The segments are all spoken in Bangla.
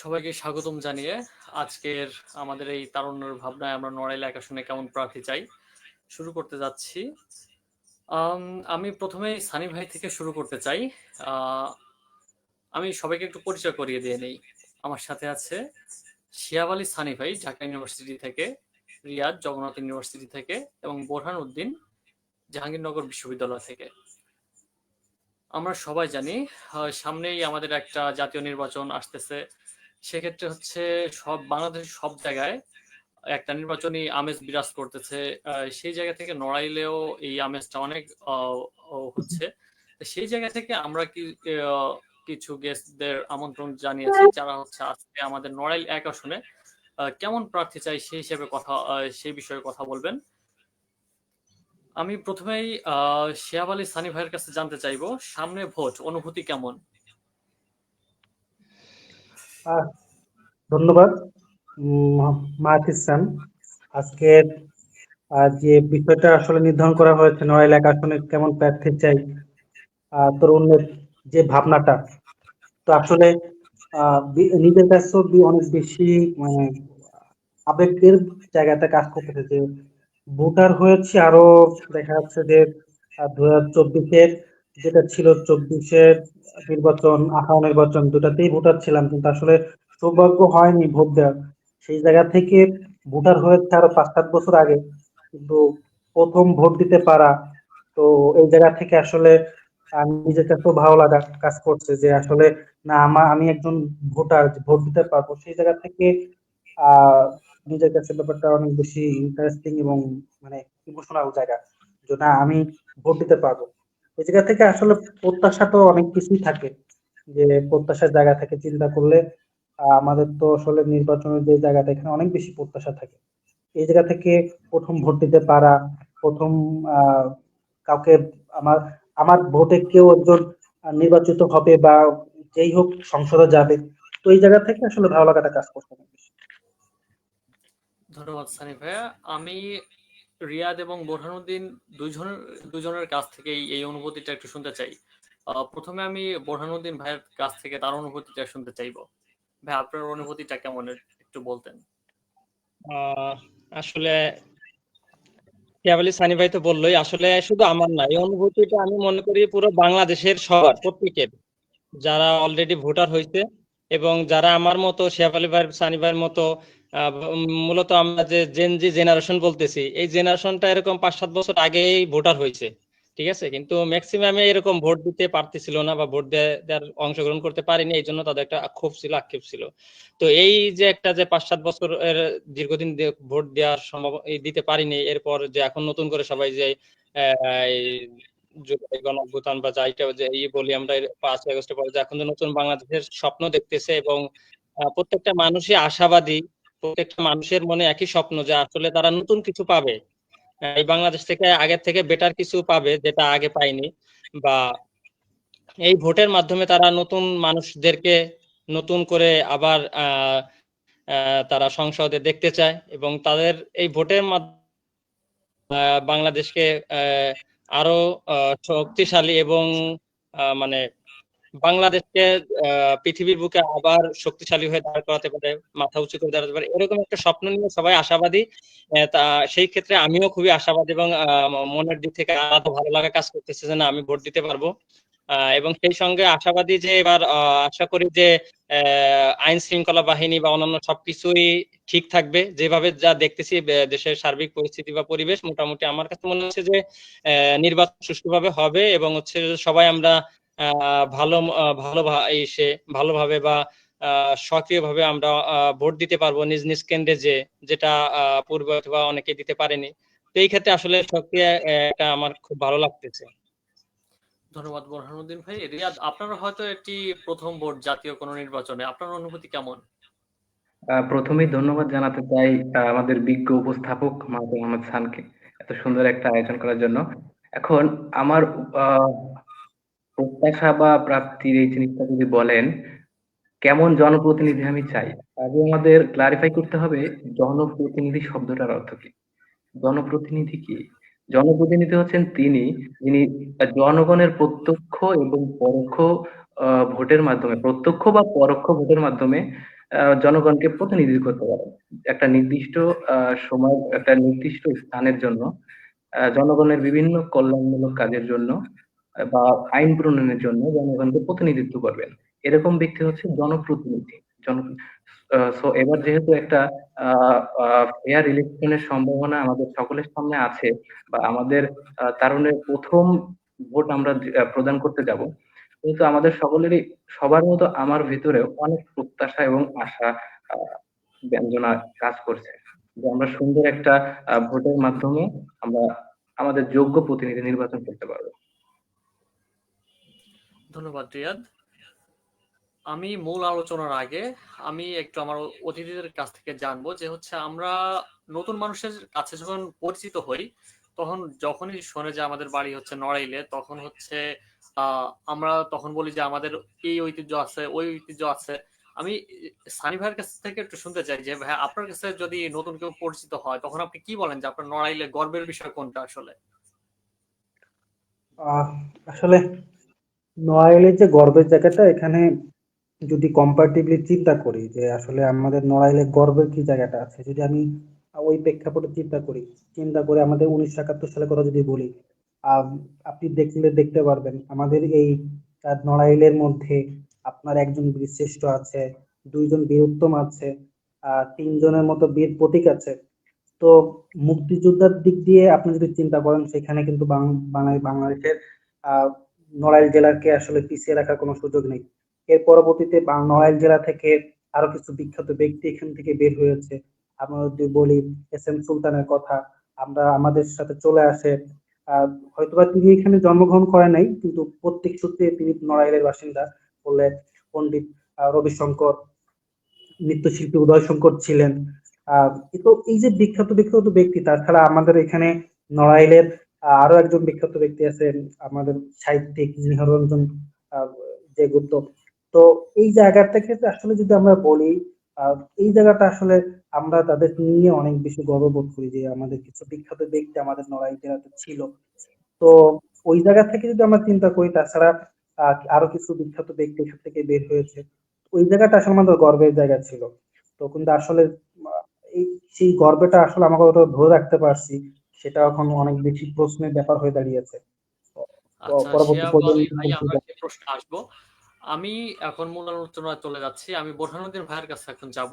সবাইকে স্বাগতম জানিয়ে আজকের আমাদের এই তারুণ্যের ভাবনায় আমরা নড়াইল এক আসনে কেমন প্রার্থী চাই শুরু করতে যাচ্ছি। আম, আমি প্রথমেই সানি ভাই থেকে শুরু করতে চাই। আহ, আমি সবাইকে একটু পরিচয় করিয়ে দিয়ে নেই। আমার সাথে আছে শিহাব আলী সানি ভাই ঢাকা ইউনিভার্সিটি থেকে, রিয়াদ জগন্নাথ ইউনিভার্সিটি থেকে এবং বোরহান উদ্দিন জাহাঙ্গীরনগর বিশ্ববিদ্যালয় থেকে। আমরা সবাই জানি সামনেই আমাদের একটা জাতীয় নির্বাচন আসতেছে। সেক্ষেত্রে হচ্ছে সব বাংলাদেশের সব জায়গায় একটা নির্বাচনী আমেজ বিরাজ করতেছে। সেই জায়গা থেকে নড়াইলেও এই আমেজটা অনেক হচ্ছে। সেই জায়গা থেকে আমরা আহ, কিছু গেস্টদের আমন্ত্রণ জানিয়েছি যারা হচ্ছে আজকে আমাদের নড়াইল এক আসনে কেমন প্রার্থী চাই সেই হিসেবে সেই বিষয়ে কথা বলবেন। আমি প্রথমেই শিহাব আলী সানি ভাইয়ের কাছে জানতে চাইবো, সামনে ভোট, অনুভূতি কেমন? আহ, ধন্যবাদ। মাহফিজ খান, আজকের যে বিষয়টা আসলে নির্ধারণ করা হয়েছে, নড়াইল এক আসনে কেমন প্রার্থী চাই, তরুণের যে ভাবনাটা, তো আসলে নিজের কাছেও অনেক বেশি মানে আবেগের জায়গাতে কাজ করতেছে যে ভোটার হয়েছে। আরো দেখা যাচ্ছে যে 2024-এর যেটা ছিল, 24-এর নির্বাচন, 18 নির্বাচন, দুটাতেই ভোটার ছিলাম, কিন্তু আসলে সৌভাগ্য হয়নি ভোট দেওয়ার। সেই জায়গা থেকে ভোটার হয়েছে আরো 5-7 বছর আগে, কিন্তু প্রথম ভোট দিতে পারা, তো এই জায়গা থেকে আসলে নিজের কাছেও ভালো লাগা কাজ করছে যে আসলে না, আমি একজন ভোটার, যে ভোট দিতে পারবো। সেই জায়গা থেকে আহ নিজের কাছে ব্যাপারটা অনেক বেশি ইন্টারেস্টিং এবং মানে ইমোশনাল জায়গা, যে না, আমি ভোট দিতে পারবো। এই জায়গা থেকে আসলে প্রত্যাশা তো অনেক কিছুই থাকে, যে প্রত্যাশার জায়গা থেকে চিন্তা করলে আমাদের তো আসলে নির্বাচনের যে জায়গাটা, এখানে অনেক বেশি প্রত্যাশা থাকে। এই জায়গা থেকে প্রথম ভোট দিতে পারা, প্রথম আহ কাউকে, আমার আমার ভোটে কেউ একজন নির্বাচিত হবে বা যেই হোক সংসদে যাবে, তো এই জায়গা থেকে আসলে ভালো লাগাটা কাজ করতে অনেক বেশি। ধন্যবাদ সানি ভাইয়া। আমি রিয়াদ এবং বোরহানুদ্দিন দুইজনের দুজনের কাছ থেকেই এই অনুভূতিটা একটু শুনতে চাই। প্রথমে আমি বোরহানুদ্দিন ভাইয়ের কাছ থেকে তার অনুভূতিটা শুনতে চাইবো। ভাই, আপনার অনুভূতিটা কেমন একটু বলতেন। আহ আসলে কেবলই সানি ভাই তো বললোই, আসলে শুধু আমার না, এই অনুভূতিটা আমি মনে করি পুরো বাংলাদেশের সবার, প্রত্যেকের, যারা অলরেডি ভোটার হয়েছে এবং যারা আমার মতো, শেফালি ভাই, সানি ভাইয়ের মতো, মূলত আমরা যে জেনজি জেনারেশন বলতেছি, এই জেনারেশনটা এরকম 5-7 বছর আগেই ভোটার হয়েছে। ঠিক আছে, কিন্তু ম্যাক্সিমামে এরকম ভোট দিতে পারতেছিল না বা ভোট দেওয়ার অংশগ্রহণ করতে পারেনি, এই জন্য তাদের একটা ক্ষোভ ছিল, আক্ষেপ ছিল। তো এই যে একটা যে 5-7 বছরের দীর্ঘদিন ভোট দেওয়ার সম্ভব দিতে পারিনি, এরপর যে এখন নতুন করে সবাই যে এই জুলাই গণ অভ্যুত্থান বা যাইটা যে বলি আমরা, 5ই আগস্টের পরে যে এখন যে নতুন বাংলাদেশের স্বপ্ন দেখতেছে এবং প্রত্যেকটা মানুষই আশাবাদী, প্রত্যেকটা মানুষের মনে একই স্বপ্ন যে আসলে তারা নতুন কিছু পাবে, এই বাংলাদেশ থেকে আগের থেকে বেটার কিছু পাবে যেটা আগে পায়নি, বা এই ভোটের মাধ্যমে তারা নতুন মানুষদেরকে নতুন করে আবার তারা সংসদে দেখতে চায় এবং তাদের এই ভোটের মাধ্যমে বাংলাদেশকে আরো শক্তিশালী এবং মানে বাংলাদেশকে পৃথিবীর বুকে আবার শক্তিশালী হয়ে দাঁড় করাতে পারে, মাথা উঁচু করে দাঁড়াতে পারে, এরকম একটা স্বপ্ন নিয়ে সবাই আশাবাদী। তা সেই ক্ষেত্রে আমিও খুবই আশাবাদী এবং মনের দিক থেকে আলাদা ভালো লাগা কাজ করতেছে যে না, আমি ভোট দিতে পারবো। এবং সেই সঙ্গে আশাবাদী যে এবার আশা করি যে আইন শৃঙ্খলা বাহিনী বা অন্যান্য সবকিছুই ঠিক থাকবে, যেভাবে যা দেখতেছি দেশের সার্বিক পরিস্থিতি বা পরিবেশ, মোটামুটি আমার কাছে মনে হচ্ছে যে নির্বাচন সুষ্ঠুভাবে হবে এবং হচ্ছে সবাই আমরা ভালো ভালো এসে ভালোভাবে বা সক্রিয়ভাবে আমরা ভোট দিতে পারবো নিজ নিজ কেন্দ্রে, যেটা পূর্বে অথবা অনেকে দিতে পারেনি। তো এই ক্ষেত্রে আসলে সক্রিয় এটা আমার খুব ভালো লাগতেছে। ধন্যবাদ বোরহানুদ্দিন ভাই। রিয়াদ, আপনারা হয়তো একটি প্রথম ভোট জাতীয় কোনো নির্বাচনে, আপনার অনুভূতি কেমন? প্রথমেই ধন্যবাদ জানাতে চাই আমাদের বিজ্ঞ উপস্থাপক মাহমুদ মোহাম্মদ খানকে এত সুন্দর একটা আয়োজন করার জন্য। এখন আমার আহ, প্রত্যাশা বা প্রাপ্তির এই জিনিসটা যদি বলেন, কেমন জনপ্রতিনিধি আমি চাই, আগে আমাদের ক্লারিফাই করতে হবে জনপ্রতিনিধি শব্দটার অর্থ কি। জনপ্রতিনিধি কি? জনপ্রতিনিধি হচ্ছেন তিনি, যিনি জনগণের প্রত্যক্ষ এবং পরোক্ষ ভোটের মাধ্যমে, প্রত্যক্ষ বা পরোক্ষ ভোটের মাধ্যমে জনগণকে প্রতিনিধিত্ব করতে পারে। একটা নির্দিষ্ট সময়, একটা নির্দিষ্ট স্থানের জন্য জনগণের বিভিন্ন কল্যাণমূলক কাজের জন্য বা আইন প্রণয়নের জন্য জনগণকে প্রতিনিধিত্ব করবেন। এরকম ব্যক্তি হচ্ছে জনপ্রতিনিধি। জন সো এবার যেহেতু একটা ফেয়ার ইলেকশনের সম্ভাবনা আমাদের সকলের সামনে আছে, বা আমাদের তারুণের প্রথম ভোট আমরা প্রদান করতে যাব, কিন্তু আমাদের সকলেরই, সবার মতো আমার ভিতরেও অনেক প্রত্যাশা এবং আশা আহ, ব্যঞ্জনা কাজ করছে যে আমরা সুন্দর একটা ভোটের মাধ্যমে আমরা আমাদের যোগ্য প্রতিনিধি নির্বাচন করতে পারবো। ধন্যবাদ রিয়াদ। আমি মূল আলোচনার আগে আমি একটু আমার অতিথিদের কাছ থেকে জানবো যে হচ্ছে আমরা নতুন মানুষের কাছে যখন পরিচিত হই, তখন যখনই শোনে যে আমাদের বাড়ি হচ্ছে নড়াইলে, তখন হচ্ছে আমরা তখন বলি যে আমাদের এই ঐতিহ্য আছে, ওই ঐতিহ্য আছে। আমি সানি ভাইয়ের কাছ থেকে একটু শুনতে চাই যে ভাই, আপনার কাছে যদি নতুন কেউ পরিচিত হয়, তখন আপনি কি বলেন যে আপনার নড়াইলে গর্বের বিষয় কোনটা আসলে? আহ আসলে নড়াইলের যে গর্বের জায়গাটা, এখানে যদি কম্পারেটিভলি চিন্তা করি যে আসলে আমাদের নড়াইলে গর্বের কি জায়গাটা আছে, যদি আমি ওই প্রেক্ষাপটে চিন্তা করে আমাদের 1971 সালের কথা যদি বলি, আহ, আপনি দেখতে পারবেন আমাদের এই নড়াইলের মধ্যে আপনার একজন বীরশ্রেষ্ঠ আছে, দুইজন বীরোত্তম আছে, তিনজনের মতো বীর প্রতীক আছে। তো মুক্তিযোদ্ধার দিক দিয়ে আপনি যদি চিন্তা করেন, সেখানে কিন্তু বাংলাদেশের আহ নড়াইল জেলাকে আসলে পিছিয়ে রাখার কোনো সুযোগ নেই। এর পরবর্তীতে নড়াইল জেলা থেকে আরো কিছু বিখ্যাত ব্যক্তি এখান থেকে বের হয়েছে। আমরা যদি বলি এস এম সুলতানের কথা, আমরা আমাদের সাথে চলে আসে। হয়তোবা তিনি এখানে জন্মগ্রহণ করেন নাই, কিন্তু প্রত্যেক সূত্রে তিনি নড়াইলের বাসিন্দা বলে পণ্ডিত রবিশঙ্কর, নৃত্যশিল্পী উদয় শঙ্কর ছিলেন। তো এই যে বিখ্যাত বিখ্যাত ব্যক্তি, তাছাড়া আমাদের এখানে নড়াইলের আরো একজন বিখ্যাত ব্যক্তি আছেন, আমাদের সাহিত্যিক নিহাররঞ্জন আহ, যে গুপ্ত। তো এই জায়গাটা থেকে আসলে যদি আমরা বলি, এই জায়গাটা আসলে আমরা তাদের নিয়ে অনেক বেশি গর্ববোধ করি যে আমাদের কিছু বিখ্যাত ব্যক্তি আমাদের নড়াইল জেলাতে ছিল। তো ওই জায়গা থেকে যদি আমরা চিন্তা করি, তাছাড়া আরো কিছু বিখ্যাত ব্যক্তি এখান থেকে বের হয়েছে। ওই জায়গাটা আসলে আমাদের গর্বের জায়গা ছিল। তো কিন্তু আসলে আহ, এই সেই গর্বটা আসলে আমাকে ওটা ধরে রাখতে পারছি, সেটা এখন অনেক বেশি প্রশ্নের ব্যাপার হয়ে দাঁড়িয়েছে। আচ্ছা, পরবর্তী শিহাব আলী ভাই, প্রজন্ম। আমরা সেই প্রশ্নে আসবো। আমি এখন মূল আলোচনায় চলে যাচ্ছি। আমি বোরহানুদ্দিন ভাইয়ের কাছে এখন যাব।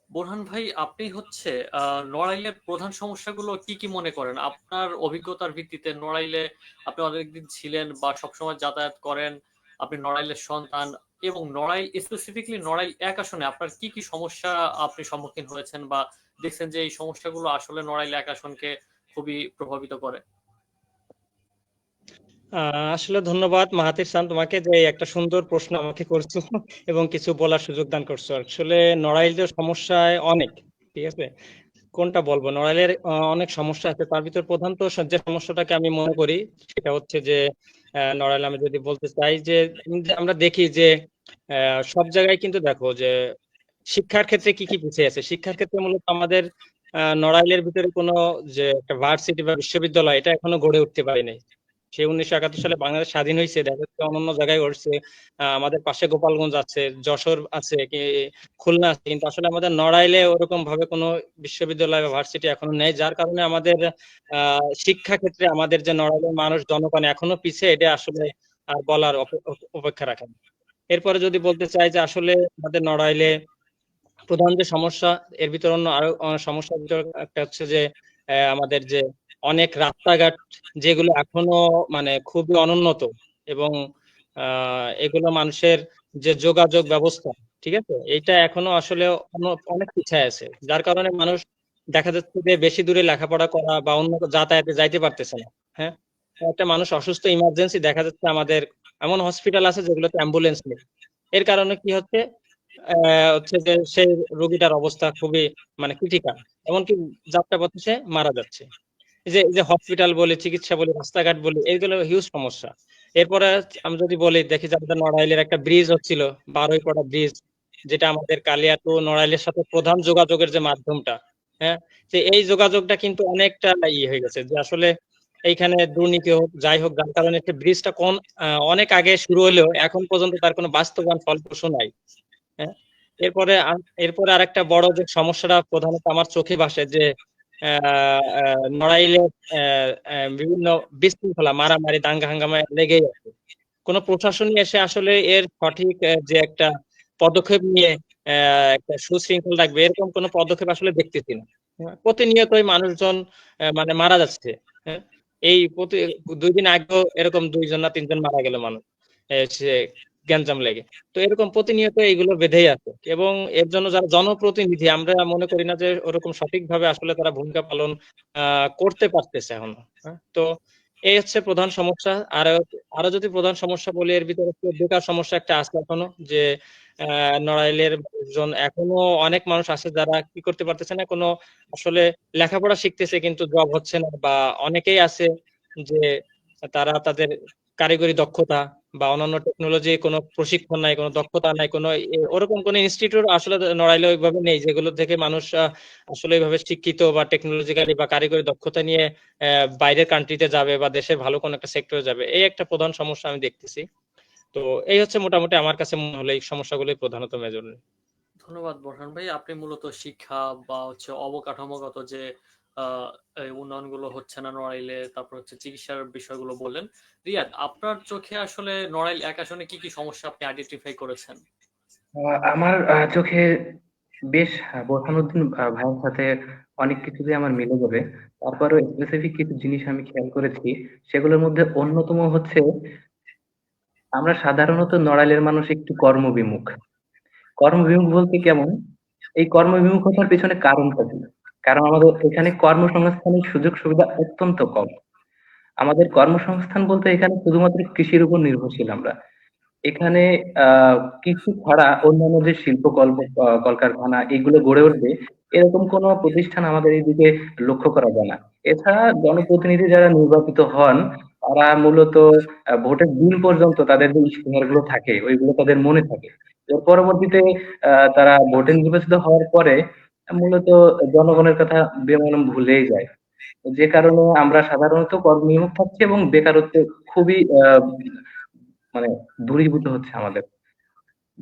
বোরহান ভাই, আপনি হচ্ছে নড়াইলের প্রধান সমস্যাগুলো কি কি মনে করেন? আপনার অভিজ্ঞতার ভিত্তিতে নড়াইলে আপনি অনেকদিন ছিলেন বা সবসময় যাতায়াত করেন, আপনি নড়াইলের সন্তান, এবং নড়াইল স্পেসিফিকলি নড়াইল এক আসনে আপনার কি কি সমস্যা আপনি সম্মুখীন হয়েছেন বা দেখছেন যে এই সমস্যাগুলো আসলে নড়াইল এক আসনকে খুবই প্রভাবিত করে? আসলে ধন্যবাদ মাহাতির খান তোমাকে, যে একটা সুন্দর প্রশ্ন আমাকে করছো এবং কিছু বলার সুযোগ দান করছো। আসলে নড়াইলের সমস্যায় অনেক, ঠিক আছে, কোনটা বলবো, নড়াইলের অনেক সমস্যা আছে। তার ভিতর প্রধান তো যে সমস্যাটাকে আমি মনে করি সেটা হচ্ছে যে নড়াইল, আমি যদি বলতে চাই যে আমরা দেখি যে সব জায়গায় কিন্তু দেখো যে শিক্ষার ক্ষেত্রে কি কি পিছিয়ে আছে। শিক্ষার ক্ষেত্রে মূলত আমাদের নড়াইলের ভিতরে কোনো যে একটা ভার্সিটি বা বিশ্ববিদ্যালয়, এটা এখনো গড়ে উঠতে পারেনি। সেই 1971 সালে বাংলাদেশ স্বাধীন হয়েছে, দেখা যাচ্ছে অন্যান্য জায়গায় ঘটছে। আমাদের পাশে গোপালগঞ্জ আছে, যশোর আছে, কি খুলনা আছে, কিন্তু আসলে আমাদের নড়াইলে ওরকম ভাবে কোনো বিশ্ববিদ্যালয় বা ভার্সিটি এখনো নেই। যার কারণে আমাদের শিক্ষা ক্ষেত্রে আমাদের যে নড়াইলের মানুষ জনগণ এখনো পিছিয়ে, এটা আসলে বলার অপেক্ষা রাখে না। এরপরে যদি বলতে চাই যে আসলে আমাদের নড়াইলে প্রধান যে সমস্যা, এর ভিতর অন্য আরো সমস্যার ভিতর একটা হচ্ছে যে আমাদের যে অনেক রাস্তাঘাট যেগুলো এখনো মানে খুবই অনুন্নত, এবং এগুলো মানুষের যে যোগাযোগ ব্যবস্থা, ঠিক আছে, এটা এখনো আসলে অনেক পিছায় আছে। যার কারণে মানুষ দেখা যাচ্ছে যে বেশি দূরে লেখাপড়া করা বা অন্য যাতায়াতে যাইতে পারতেছে না। হ্যাঁ, একটা মানুষ অসুস্থ ইমার্জেন্সি, দেখা যাচ্ছে আমাদের এমন হসপিটাল আছে যেগুলোতে অ্যাম্বুলেন্স নেই। এর কারণে কি হচ্ছে, হচ্ছে যে সেই রোগীটার অবস্থা খুবই মানে ক্রিটিক্যাল, এমনকি যাত্রাপথে সে মারা যাচ্ছে। এই যে হসপিটাল বলি, চিকিৎসা বলি, রাস্তাঘাট বলি, এইগুলো হিউজ সমস্যা। এরপরে আমি যদি বলি, দেখি যে আমাদের নড়াইলের একটা ব্রিজ হচ্ছিল, বারুইপাড়া ব্রিজ, যেটা আমাদের কালিয়াতো নড়াইলের সাথে প্রধান যোগাযোগের যে মাধ্যমটা। হ্যাঁ, যে এই যোগাযোগটা কিন্তু অনেকটা ইয়ে হয়ে গেছে, যে আসলে এইখানে দুর্নীতি হোক যাই হোক, যার কারণে ব্রিজটা অনেক আগে শুরু হলেও এখন পর্যন্ত তার কোনো বাস্তবায়ন ফলপ্রসূ নাই। হ্যাঁ, এরপরে আরেকটা বড় যে সমস্যাটা প্রধানত আমার চোখে ভাসে যে নড়াইলে বিভিন্ন বিশৃঙ্খলা, মারামারি, দাঙ্গা হাঙ্গামা লেগেই আছে। কোনো প্রশাসনই এসে আসলে এর সঠিক যে একটা পদক্ষেপ নিয়ে একটা সুশৃঙ্খল রাখবে, এরকম কোনো পদক্ষেপ আসলে দেখতেছি না। প্রতিনিয়তই মানুষজন মানে মারা যাচ্ছে। হ্যাঁ, এই 2 দিন আগেও এরকম 2জন না 3জন মারা গেল মানুষ সে গ্যাঞ্জাম লেগে। তো এরকম প্রতিনিয়ত এইগুলো বেঁধেই আছে, এবং এর জন্য যারা জনপ্রতিনিধি, আমরা মনে করি না যে ওরকম সঠিকভাবে আসলে তারা ভূমিকা পালন করতে পারতেছে এখনো। তো এই হচ্ছে প্রধান সমস্যা। আর আরো যদি প্রধান সমস্যা বলি, এর ভিতরে বেকার সমস্যা একটা আছে এখনো, যে নড়াইলের মানুষজন এখনো অনেক মানুষ আছে যারা কি করতে পারতেছে না, কোনো আসলে লেখাপড়া শিখতেছে কিন্তু জব হচ্ছে না, বা অনেকেই আছে যে তারা তাদের কারিগরি দক্ষতা বা অন্যান্য টেকনোলজি কোনো প্রশিক্ষণ নাই, কোনো দক্ষতা নাই, কোনো ওরকম কোনো ইনস্টিটিউট আসলে নড়াইলে ওইভাবে নেই যেগুলো থেকে মানুষ আসলে এইভাবে শিক্ষিত বা টেকনোলজিক্যালি বা কারিগরি দক্ষতা নিয়ে বাইরের কান্ট্রিতে যাবে বা দেশের ভালো কোনো একটা সেক্টরে যাবে। এই একটা প্রধান সমস্যা আমি দেখতেছি। তো এই হচ্ছে মোটামুটি আমার কাছে মনে হলো এই সমস্যাগুলোই প্রধানত মেজর। ধন্যবাদ বোরহান ভাই। আপনি মূলত শিক্ষা বা হচ্ছে অবকাঠামোগত যে এই উন্নয়নগুলো হচ্ছে না নড়াইলে, তারপর হচ্ছে চিকিৎসার বিষয়গুলো বললেন। রিয়াদ, আপনার চোখে আসলে নড়াইল এক আসনে কি কি সমস্যা আপনি আইডেন্টিফাই করেছেন? আমার চোখে বেশ বোরহানুদ্দিন ভাইয়ের সাথে অনেক কিছুই আমার মিলে যাবে। তারপরেও স্পেসিফিক কিছু জিনিস আমি খেয়াল করেছি। সেগুলোর মধ্যে অন্যতম হচ্ছে, আমরা সাধারণত নড়াইলের মানুষ একটু কর্মবিমুখ। কর্মবিমুখ বলতে কেমন? এই কর্মবিমুখতার পেছনে কারণটা কি? কারণ আমাদের এখানে কর্মসংস্থানের সুযোগ সুবিধা অত্যন্ত কম। আমাদের কর্মসংস্থান বলতে এখানে শুধুমাত্র কৃষির উপর নির্ভরশীল আমরা। এখানে কৃষি ছাড়া অন্যান্য যে শিল্প কলকারখানা এগুলো গড়ে উঠবে, এরকম কোনো প্রতিষ্ঠান আমাদের এইদিকে লক্ষ্য করা যায় না। এছাড়া জনপ্রতিনিধি যারা নির্বাচিত হন, তারা মূলত ভোটের দিন পর্যন্ত তাদের যে ইশতেহার গুলো থাকে ওইগুলো তাদের মনে থাকে। এর পরবর্তীতে তারা ভোটে নির্বাচিত হওয়ার পরে মূলত জনগণের কথা বেমালুম ভুলেই যায়। যে কারণে আমরা সাধারণত কর্মবিমুখ থাকছি এবং বেকারত্বে খুবই মানে দূরীভূত হচ্ছে আমাদের।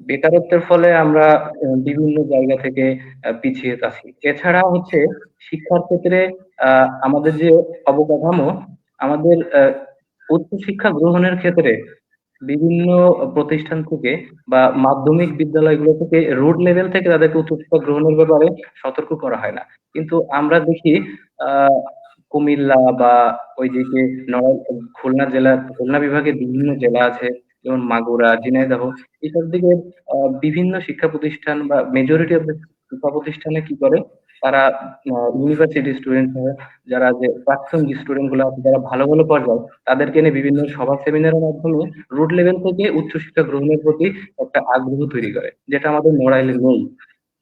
বেকারত্বের ফলে আমরা বিভিন্ন জায়গা থেকে পিছিয়ে আছি। এছাড়া হচ্ছে শিক্ষার ক্ষেত্রে আমাদের যে অবকাঠামো, আমাদের উচ্চশিক্ষা গ্রহণের ক্ষেত্রে বিভিন্ন প্রতিষ্ঠান থেকে বা মাধ্যমিক বিদ্যালয়গুলো থেকে রোড লেভেল থেকে তাদেরকে উচ্চশিক্ষা গ্রহণের ব্যাপারে সতর্ক করা হয় না। কিন্তু আমরা দেখি আহ কুমিল্লা বা ওইদিকে খুলনা জেলার, খুলনা বিভাগের বিভিন্ন জেলা আছে, যেমন মাগুরা, ঝিনাইদহ, এইসব দিকে বিভিন্ন শিক্ষা প্রতিষ্ঠান বা মেজরিটি অফ শিক্ষা প্রতিষ্ঠানে কি করে, তারা ইউনিভার্সিটি স্টুডেন্ট, যারা যে প্রাক্তন স্টুডেন্ট গুলো আছে যারা ভালো ভালো পর্যায়ে, তাদেরকে নিয়ে বিভিন্ন সভা সেমিনারের মাধ্যমে রুট লেভেল থেকে উচ্চশিক্ষা গ্রহণের প্রতি একটা আগ্রহ তৈরি করে, যেটা আমাদের নড়াইলে নেই।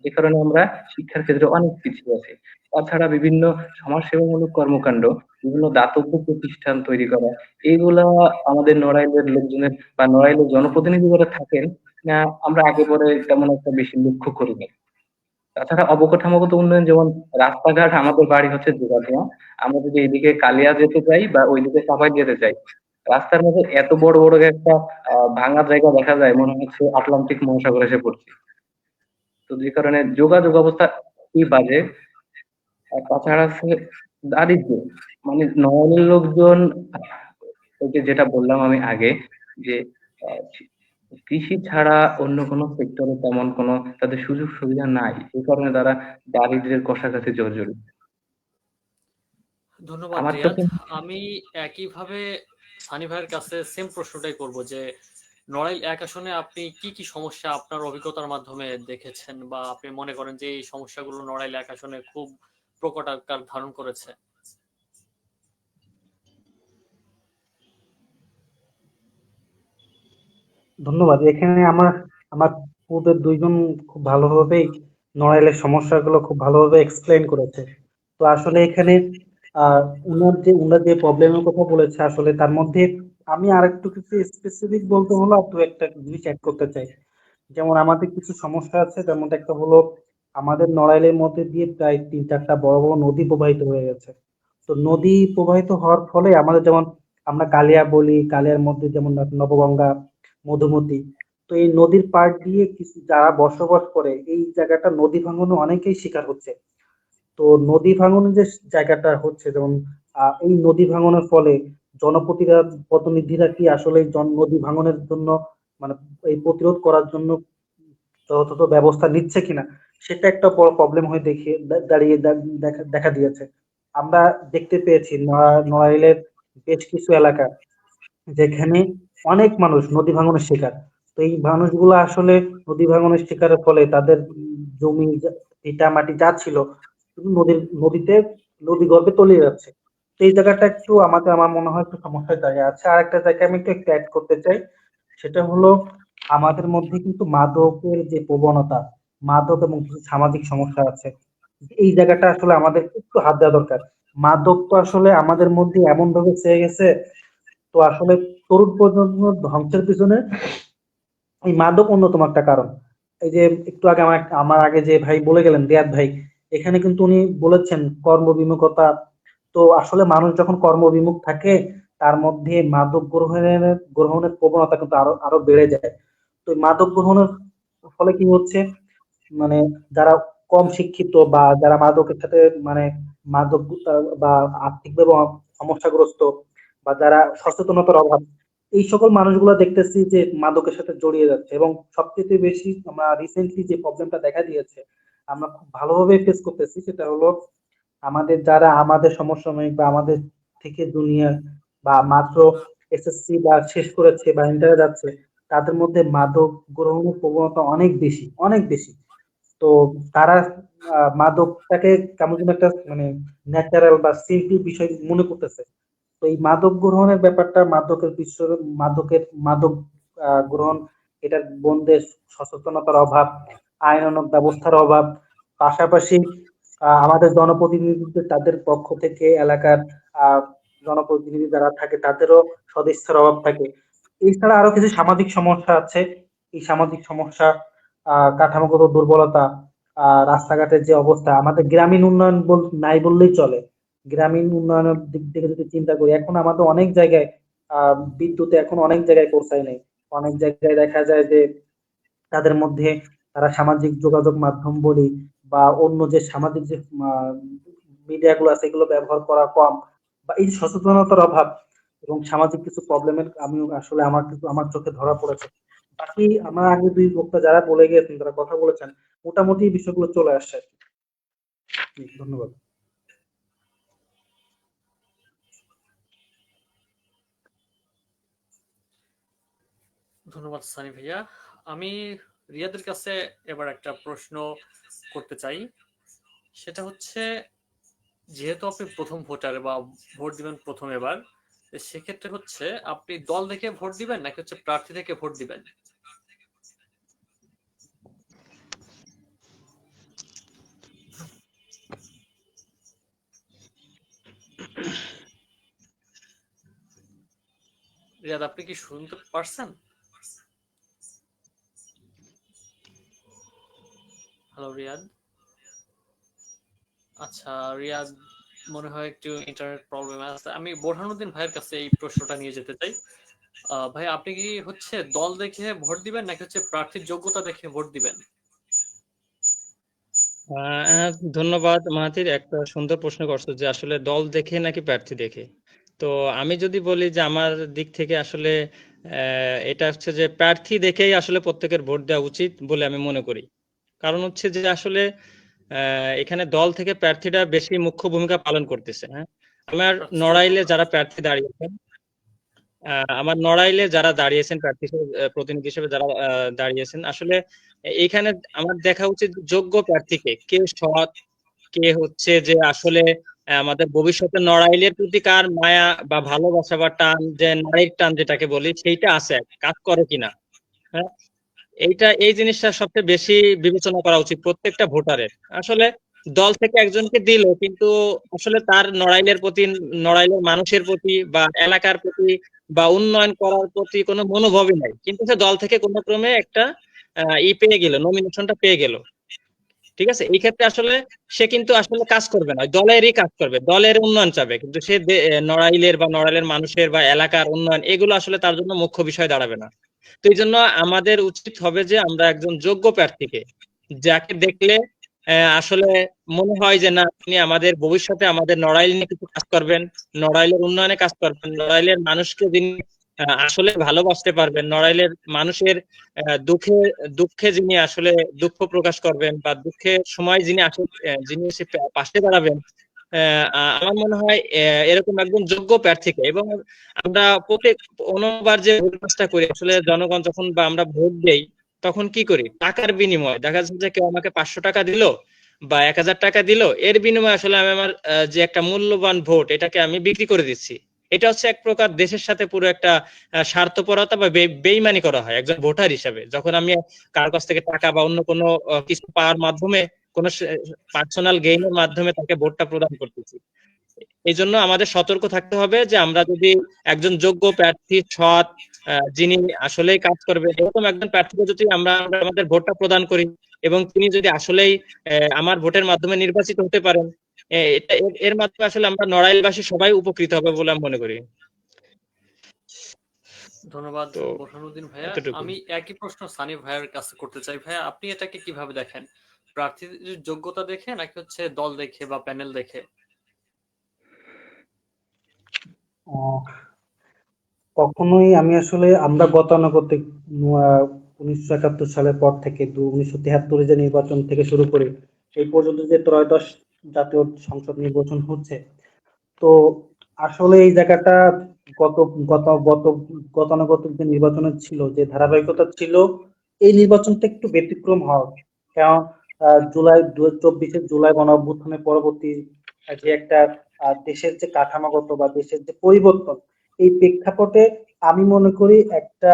যে কারণে আমরা শিক্ষার ক্ষেত্রে অনেক পিছিয়ে আছি। তাছাড়া বিভিন্ন সমাজসেবামূলক কর্মকাণ্ড, বিভিন্ন দাতব্য প্রতিষ্ঠান তৈরি করা, এইগুলা আমাদের নড়াইলের লোকজনের বা নড়াইলের জনপ্রতিনিধি যারা থাকেন না, আমরা আগে পরে তেমন একটা বেশি লক্ষ্য করি না। তাছাড়া অবকাঠামোগত উন্নয়ন, যেমন রাস্তাঘাট, আমাদের বাড়ি হচ্ছে যোগাযোগ, আমরা যদি এদিকে কালিয়া যেতে চাই বা ওইদিকে চাপাই যেতে চাই, রাস্তার মধ্যে এত বড় বড় একটা ভাঙা জায়গা দেখা যায়, মনে হচ্ছে আটলান্টিক মহাসাগরে এসে পড়ছি। তো যে কারণে যোগাযোগ অবস্থা কি বাজে। আর তাছাড়া আছে দারিদ্র, মানে নগরের লোকজন, ওই যে যেটা বললাম আমি আগে, যে আহ, কৃষি ছাড়া অন্য কোনো সেক্টরে তেমন কোনো তাদের সুযোগ সুবিধা নাই, এই কারণে তারা দারিদ্র্যের কষাকাছি জর্জরিত। ধন্যবাদ আমার রিয়াদ। চোখে আমি একইভাবে সানি ভাইয়ের কাছে সেম প্রশ্নটাই করব যে নড়াইল এক আসনে আপনি কি কি সমস্যা আপনার অভিজ্ঞতার মাধ্যমে দেখেছেন বা আপনি মনে করেন যে এই সমস্যাগুলো নড়াইল এক আসনে খুব প্রকট আকার ধারণ করেছে? ধন্যবাদ। এখানে আমার আমার পূর্বের 2জন খুব ভালোভাবেই নড়াইলের সমস্যাগুলো খুব ভালোভাবে এক্সপ্লেন করেছে। তো আসলে এখানে আহ উনার যে প্রবলেমের কথা বলেছে, আসলে তার মধ্যে আমি আর একটু কিছু স্পেসিফিক বলতে হলো আর 2-একটা জিনিস অ্যাড করতে চাই। যেমন আমাদের কিছু সমস্যা আছে, তার মধ্যে একটা হলো আমাদের নড়াইলের মধ্যে দিয়ে প্রায় 3-4টা বড় বড় নদী প্রবাহিত হয়ে গেছে। তো নদী প্রবাহিত হওয়ার ফলে আমাদের যেমন আমরা কালিয়া বলি, কালিয়ার মধ্যে যেমন নবগঙ্গা, মধুমতি। তো তো এই নদীর পাড় দিয়ে কিছু যারা বসবাস করে এই জায়গাটা নদী ভাঙনে অনেকেই শিকার হচ্ছে। তো নদী ভাঙনের যে জায়গাটা হচ্ছে, যেমন এই নদী ভাঙনের ফলে প্রতিনিধিরা কি আসলে এই নদী ভাঙনের জন্য মানে এই প্রতিরোধ করার জন্য যথাযথ ব্যবস্থা নিচ্ছে কিনা, সেটা একটা বড় প্রবলেম হয়ে দাঁড়িয়ে দেখা দিয়েছে। আমরা দেখতে পেয়েছি নড়াইলের বেশ কিছু এলাকা যেখানে অনেক মানুষ নদী ভাঙনের শিকার। তো এই মানুষগুলো আসলে নদী ভাঙনের শিকারের ফলে তাদের জমি ভিটা মাটি যা ছিল শুধু নদীতে নদী গর্ভে তলিয়ে যাচ্ছে। তো এই জায়গাটা একটু আমার মনে হয় একটু সমস্যার জায়গা আছে। আর একটা জায়গায় আমি একটু অ্যাড করতে চাই, সেটা হলো আমাদের মধ্যে কিন্তু মাদকের যে প্রবণতা, মাদক এবং কিছু সামাজিক সমস্যা আছে, এই জায়গাটা আসলে আমাদের একটু হাত দেওয়া দরকার। মাদক তো আসলে আমাদের মধ্যে এমন ভাবে চেয়ে গেছে, তো আসলে তরুণ প্রজন্ম ধ্বংসের পিছনে এই মাদক অন্যতম একটা কারণ। এই যে একটু আগে আমার আগে যে ভাই বলে গেলেন, রিয়াদ ভাই, এখানে কিন্তু উনি বলেছেন কর্মবিমুখতা। তো আসলে মানুষ যখন কর্মবিমুখ থাকে তার মধ্যে মাদক গ্রহণের প্রবণতা কিন্তু আরো আরো বেড়ে যায়। তো এই মাদক গ্রহণের ফলে কি হচ্ছে, মানে যারা কম শিক্ষিত বা যারা মাদকের সাথে মানে মাদক বা আর্থিকভাবে সমস্যাগ্রস্ত বা যারা সচেতনতার অভাব, এই সকল মানুষগুলো দেখতেছি যে মাদকের সাথে জড়িয়ে যাচ্ছে। এবং সবচেয়ে বেশি আমরা রিসেন্টলি যে প্রবলেমটা দেখা দিয়েছে, আমরা খুব ভালোভাবে ফেস করতেছি, সেটা হলো যারা আমাদের সমসাময়িক বা আমাদের থেকে জুনিয়র বা মাত্র এসএসসি বা শেষ করেছে বা ইন্টারে যাচ্ছে, তাদের মধ্যে মাদক গ্রহণের প্রবণতা অনেক বেশি, অনেক বেশি। তো তারা মাদকটাকে কেমন যেন একটা মানে ন্যাচারাল বা সিম্পল বিষয় মনে করতেছে। তো এই মাদক গ্রহণের ব্যাপারটা, মাদক গ্রহণ, এটার বন্ধে সচেতনতার অভাব, আইনানুগ ব্যবস্থার অভাব, পাশাপাশি আমাদের জনপ্রতিনিধিদের তাদের পক্ষ থেকে এলাকার আহ জনপ্রতিনিধি যারা থাকে তাদেরও সদিচ্ছার অভাব থাকে। এছাড়া আরো কিছু সামাজিক সমস্যা আছে। এই সামাজিক সমস্যা, কাঠামোগত দুর্বলতা, রাস্তাঘাটের যে অবস্থা, আমাদের গ্রামীণ উন্নয়ন নাই বললেই চলে। গ্রামীণ উন্নয়নের দিক থেকে যদি চিন্তা করি, এখন আমাদের অনেক জায়গায় বিদ্যুৎ এখন অনেক জায়গায় পৌঁছায় নাই। অনেক জায়গায় দেখা যায় যে তাদের মধ্যে তারা সামাজিক যোগাযোগ মাধ্যম বলি বা অন্য যে সামাজিক যে মিডিয়া গুলো আছে এগুলো ব্যবহার করা কম, বা এই সচেতনতার অভাব এবং সামাজিক কিছু প্রবলেমের আমি আসলে আমার চোখে ধরা পড়েছে। বাকি আমার আগে দুই বক্তা যারা বলে গিয়েছেন, যারা কথা বলেছেন, মোটামুটি এই বিষয়গুলো চলে আসছে আর কি। ধন্যবাদ। ধন্যবাদ সানি ভাইয়া। আমি রিয়াদের কাছে এবার একটা প্রশ্ন করতে চাই। সেটা হচ্ছে, যেহেতু আপনি প্রথম ভোটার বা ভোট দিবেন প্রথম এবার, সেক্ষেত্রে হচ্ছে আপনি দল দেখে ভোট দিবেন নাকি হচ্ছে প্রার্থী থেকে ভোট দিবেন? রিয়াদ, আপনি কি শুনতে পারছেন? হ্যালো রিয়াদ। আচ্ছা, রিয়াদ মনে হয় একটু ইন্টারনেট প্রবলেম আছে। আমি বোরহানুদ্দিন ভাইয়ের কাছে এই প্রশ্নটা নিয়ে যেতে চাই। ভাই, আপনি কি হচ্ছে দল দেখে ভোট দিবেন নাকি হচ্ছে প্রার্থীর যোগ্যতা দেখে ভোট দিবেন? ধন্যবাদ মাহাতির, একটা সুন্দর প্রশ্ন করছো যে আসলে দল দেখে নাকি প্রার্থী দেখে। তো আমি যদি বলি যে আমার দিক থেকে আসলে এটা হচ্ছে যে প্রার্থী দেখেই আসলে প্রত্যেকের ভোট দেওয়া উচিত বলে আমি মনে করি। কারণ হচ্ছে যে আসলে এখানে দল থেকে প্রার্থীরা বেশি মুখ্য ভূমিকা পালন করতেছে। হ্যাঁ, আমার নড়াইলে যারা প্রার্থী দাঁড়িয়েছেন, প্রার্থী হিসেবে, প্রতিনিধি হিসেবে যারা দাঁড়িয়েছেন, আসলে এইখানে আমার দেখা উচিত যোগ্য প্রার্থীকে, কে সৎ, কে হচ্ছে যে আসলে আমাদের ভবিষ্যতে নড়াইলের প্রতি কার মায়া বা ভালোবাসা বা টান, যে নারীর টান যেটাকে বলি, সেইটা আছে, কাজ করে কিনা। হ্যাঁ, এই জিনিসটা সবচেয়ে বেশি বিবেচনা করা উচিত প্রত্যেকটা ভোটারের। আসলে দল থেকে একজনকে দিল, কিন্তু আসলে তার নড়াইলের প্রতি, নড়াইলের মানুষের প্রতি বা এলাকার প্রতি বা উন্নয়ন করার প্রতি কোনো মনোভাবই নাই, কিন্তু সে দল থেকে কোনো ক্রমে একটা পেয়ে গেল, নমিনেশনটা পেয়ে গেল। ঠিক আছে, এই ক্ষেত্রে আসলে সে কিন্তু আসলে কাজ করবে না, দলেরই কাজ করবে, দলের উন্নয়ন চাবে, কিন্তু সে নড়াইলের মানুষের বা এলাকার উন্নয়ন, এগুলো আসলে তার জন্য মুখ্য বিষয় দাঁড়াবে না। তো এই জন্য আমাদের উচিত হবে যে আমরা একজন যোগ্য প্রার্থীকে, যাকে দেখলে আসলে মনে হয় যে না, তিনি আমাদের ভবিষ্যতে আমাদের নড়াইল নিয়ে কিছু কাজ করবেন, নড়াইলের উন্নয়নে কাজ করবেন, নড়াইলের মানুষকে যিনি আসলে ভালোবাসতে পারবেন, নড়াইলের মানুষের দুঃখে দুঃখে যিনি আসলে দুঃখ প্রকাশ করবেন, বা দুঃখের সময় যিনি যিনি এসে পাশে দাঁড়াবেন। আমার মনে হয় এরকম একজন যোগ্য প্রার্থীকে। এবং আমরা প্রত্যেক অনুবার যে ভোট কাজটা করি, আসলে জনগণ যখন বা আমরা ভোট দেই, তখন কি করি, টাকার বিনিময়ে দেখা যাচ্ছে যে কেউ আমাকে 500 টাকা দিল বা 1000 টাকা দিল, এর বিনিময়ে আসলে আমি আমার যে একটা মূল্যবান ভোট, এটাকে আমি বিক্রি করে দিচ্ছি। এটা হচ্ছে এক প্রকার দেশের সাথে পুরো একটা স্বার্থপরতা বা বেইমানি করা হয় একজন ভোটার হিসাবে, যখন আমি কার কাছ থেকে টাকা বা অন্য কোনো কিছু পাওয়ার মাধ্যমে, কোনো পার্সোনাল গেইনের মাধ্যমে তাকে ভোটটা প্রদান করতেছি। এই জন্য আমাদের সতর্ক থাকতে হবে যে আমরা যদি একজন যোগ্য প্রার্থী, সৎ, যিনি আসলেই কাজ করবে, এরকম একজন প্রার্থীকে যদি আমরা আমাদের ভোটটা প্রদান করি, এবং তিনি যদি আসলেই আমার ভোটের মাধ্যমে নির্বাচিত হতে পারেন, এর মাধ্যমে আসলে আমরা নড়াইলবাসী সবাই উপকৃত হবে বলে আমি মনে করি। ধন্যবাদ তো বোরহানুদ্দিন ভাইয়া। এতটুকু। আমি একই প্রশ্ন সানি ভাইয়ের কাছে করতে চাই। ভাইয়া, আপনি এটাকে কিভাবে দেখেন? প্রার্থীর যোগ্যতা দেখে নাকি হচ্ছে দল দেখে বা প্যানেল দেখে? আহ, কখনোই আমি আসলে আমরা গতানুগতিক 1971 সালের পর থেকে 1973 যে নির্বাচন থেকে শুরু করে এই পর্যন্ত যে ত্রয়োদশ জাতীয় সংসদ নির্বাচন হচ্ছে, তো আসলে এই জায়গাটা গত গত গত গতানুগতিক যে নির্বাচন ছিল, যে ধারাবাহিকতা ছিল, এই নির্বাচনটা একটু ব্যতিক্রম হওয়া। কারণ জুলাই 24 জুলাই গণ অভ্যুত্থানের পরবর্তী যে একটা দেশের যে কাঠামোগত বা দেশের যে পরিবর্তন, এই প্রেক্ষাপটে আমি মনে করি একটা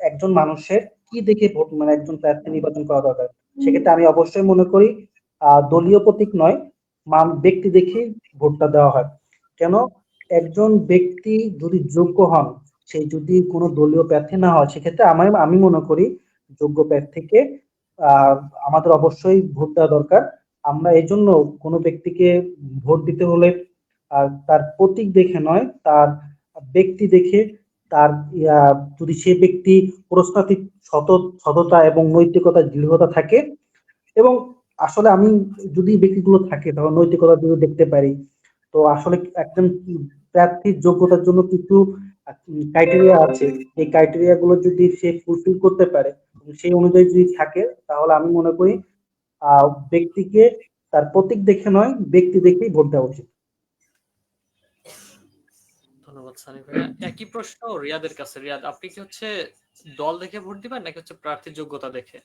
একজন মানুষের কি দেখে ভোট, মানে একজন প্রার্থী নির্বাচন করা দরকার। সেক্ষেত্রে আমি অবশ্যই মনে করি দলীয় প্রতীক নয়, ব্যক্তি দেখে ভোটটা দেওয়া হয়। কেন? একজন ব্যক্তি যদি যোগ্য হন, সে যদি কোনো দলীয় প্রার্থী না হয়, সেক্ষেত্রে আমি মনে করি যোগ্য প্রার্থীকে আহ আমাদের অবশ্যই ভোট দেওয়া দরকার। আমরা এই জন্য কোনো ব্যক্তিকে ভোট দিতে হলে তার প্রতীক দেখে নয়, তার ব্যক্তি দেখে, তার যদি সে ব্যক্তি প্রশ্নাতীত সততা এবং নৈতিকতা দৃঢ়তা থাকে, এবং আসলে আমি যদি ব্যক্তিগুলো থাকে তাহলে নৈতিকতা যদি দেখতে পারি, তো আসলে একজন প্রার্থীর যোগ্যতার জন্য কিছু ক্রাইটেরিয়া আছে। এই ক্রাইটেরিয়া গুলো যদি সে ফুলফিল করতে পারে, সেই অনুযায়ী যদি থাকে, তাহলে আমি মনে করি ব্যক্তিকে তার প্রতীক দেখে নয়, ব্যক্তি দেখেই ভোট দেওয়া উচিত। ধন্যবাদ সানি ভাইয়া। একই প্রশ্ন রিয়াদের কাছে। রিয়াদ, আপনি কি হচ্ছে দল দেখে ভোট দিবেন নাকি হচ্ছে প্রার্থীর যোগ্যতা দেখে?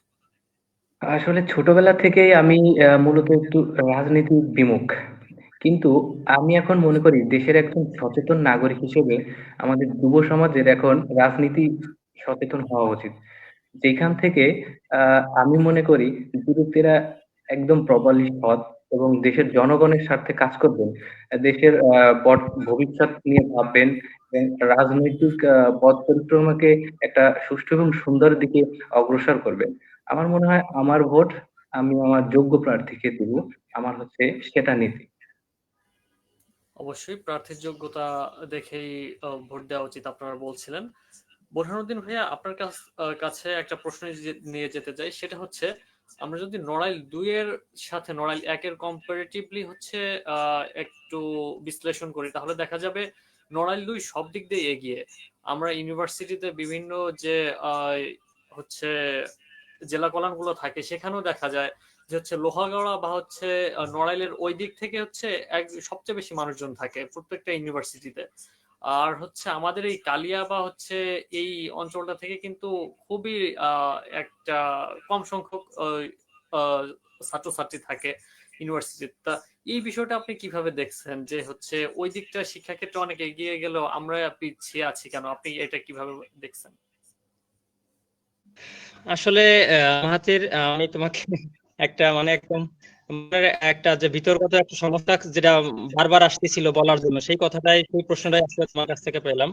আসলে ছোটবেলা থেকেই আমি মূলত একটু রাজনীতি বিমুখ, কিন্তু আমি এখন মনে করি দেশের একজন সচেতন নাগরিক হিসেবে আমাদের যুব সমাজের এখন রাজনীতি সচেতন হওয়া উচিত। যেখান থেকে আমি মনে করি যে ব্যক্তিরা একদম প্রপারলি সৎ এবং দেশের জনগণের স্বার্থে কাজ করবেন, দেশের ভবিষ্যৎ নিয়ে ভাববেন, এবং রাজনৈতিক পথ পরিক্রমাকে একটা সুষ্ঠু এবং সুন্দর দিকে অগ্রসর করবেন। আমার মনে হয় আমার ভোট আমি আমার যোগ্য প্রার্থীকে দিব, আমার হচ্ছে সেটা নীতি। অবশ্যই প্রার্থীর যোগ্যতা দেখেই ভোট দেওয়া উচিত আপনারা বলছিলেন। বোরহানুদ্দিন ভাইয়া, আপনার কাছে একটা প্রশ্ন নিয়ে যেতে চাই। সেটা হচ্ছে, আমরা যদি নড়াইল 2 এর সাথে নড়াইল 1 এর কম্পারেটিভলি হচ্ছে একটু বিশ্লেষণ করি, তাহলে দেখা যাবে নড়াইল 2 সব দিক দিয়ে এগিয়ে। আমরা ইউনিভার্সিটিতে বিভিন্ন যে হচ্ছে জেলা কলানগুলো থাকে, সেখানেও দেখা যায় যে হচ্ছে লোহাগড়া বা হচ্ছে নড়াইলের ওই দিক থেকে হচ্ছে সবচেয়ে বেশি মানুষজন থাকে প্রত্যেকটা ইউনিভার্সিটিতে। আর হচ্ছে আমাদের এই কালিয়া বা হচ্ছে এই অঞ্চলটা থেকে কিন্তু খুবই একটা কম সংখ্যক ছাত্রছাত্রী থাকে ইউনিভার্সিটিতে। তা এই বিষয়টা আপনি কিভাবে দেখছেন যে হচ্ছে ওই দিকটা শিক্ষাক্ষেত্রে অনেক এগিয়ে গেলেও আমরা পিছিয়ে আছি কেন? আপনি এটা কিভাবে দেখছেন? আসলে মাহাথির, আমি তোমাকে একটা মানে একদম মানে একটা যে বিতর্কত একটা সমস্যা যেটা বারবার আসতেছিল বলার জন্য, সেই কথাটাই, সেই প্রশ্নটাই আসলে তোমার কাছ থেকে পেলাম।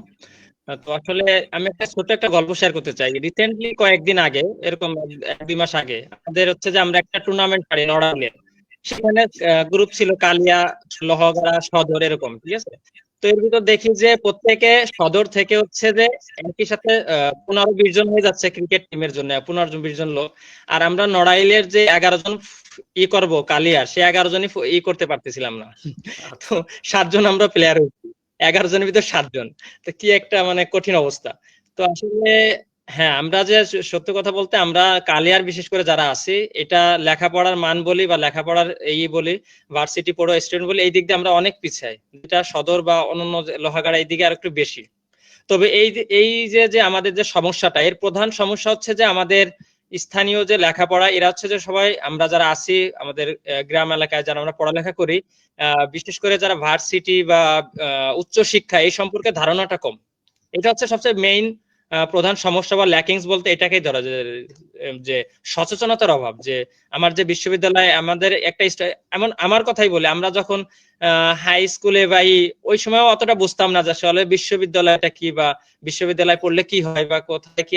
তো আসলে আমি একটা ছোট একটা গল্প শেয়ার করতে চাই। রিসেন্টলি কয়েকদিন আগে, এরকম 1-2 মাস আগে, আমাদের হচ্ছে যে আমরা একটা টুর্নামেন্ট পারি নড়াইলে। সেখানে গ্রুপ ছিল কালিয়া, লোহাগড়া, সদর, এরকম, ঠিক আছে। তো এর ভিতর দেখি যে প্রত্যেকে সদর থেকে হচ্ছে যে একই সাথে 15-20 জন হয়ে যাচ্ছে ক্রিকেট টিমের জন্য, 15-20 জন লোক। আর আমরা নড়াইলের যে 11 জন করব কালিয়ার, সে 11 জনই করতে পারতেছিলাম না। তো আচ্ছা 7 জন আমরা প্লেয়ার হয়েছি, 11 জনের ভিতর 7 জন। তো কি একটা মানে কঠিন অবস্থা। তো আসলে হ্যাঁ, আমরা যে সত্য কথা বলতে আমরা কালিয়ার বিশেষ করে যারা আছি, এটা লেখাপড়ার মান বলি বা লেখাপড়ার বলি, ভার্সিটি পড়ো স্টুডেন্ট বলি, এই দিক দিয়ে আমরা অনেক পিছাই, যেটা সদর বা অন্যান্য লোহাগাড়া এই দিকে আর একটু বেশি। তবে এই যে আমাদের যে সমস্যাটা, এর প্রধান সমস্যা হচ্ছে যে আমাদের স্থানীয় যে লেখাপড়া, এরা হচ্ছে যে সবাই আমরা যারা আছি আমাদের গ্রাম এলাকায় যারা আমরা পড়ালেখা করি, বিশেষ করে যারা ভার্সিটি বা উচ্চ শিক্ষা এই সম্পর্কে ধারণাটা কম। এটা হচ্ছে সবচেয়ে মেইন প্রধান সমস্যা বা ল্যাকিংস বলতে এটাকেই ধরা যায়, যে সচেতনতার অভাব। যে আমার যে বিশ্ববিদ্যালয়ে আমাদের একটা এমন, আমার কথাই বলে, আমরা যখন হাই স্কুলে বা ওই সময় অতটা বুঝতাম না যে আসলে বিশ্ববিদ্যালয়টা কি, বা বিশ্ববিদ্যালয় পড়লে কি হয়, বা কোথায় কি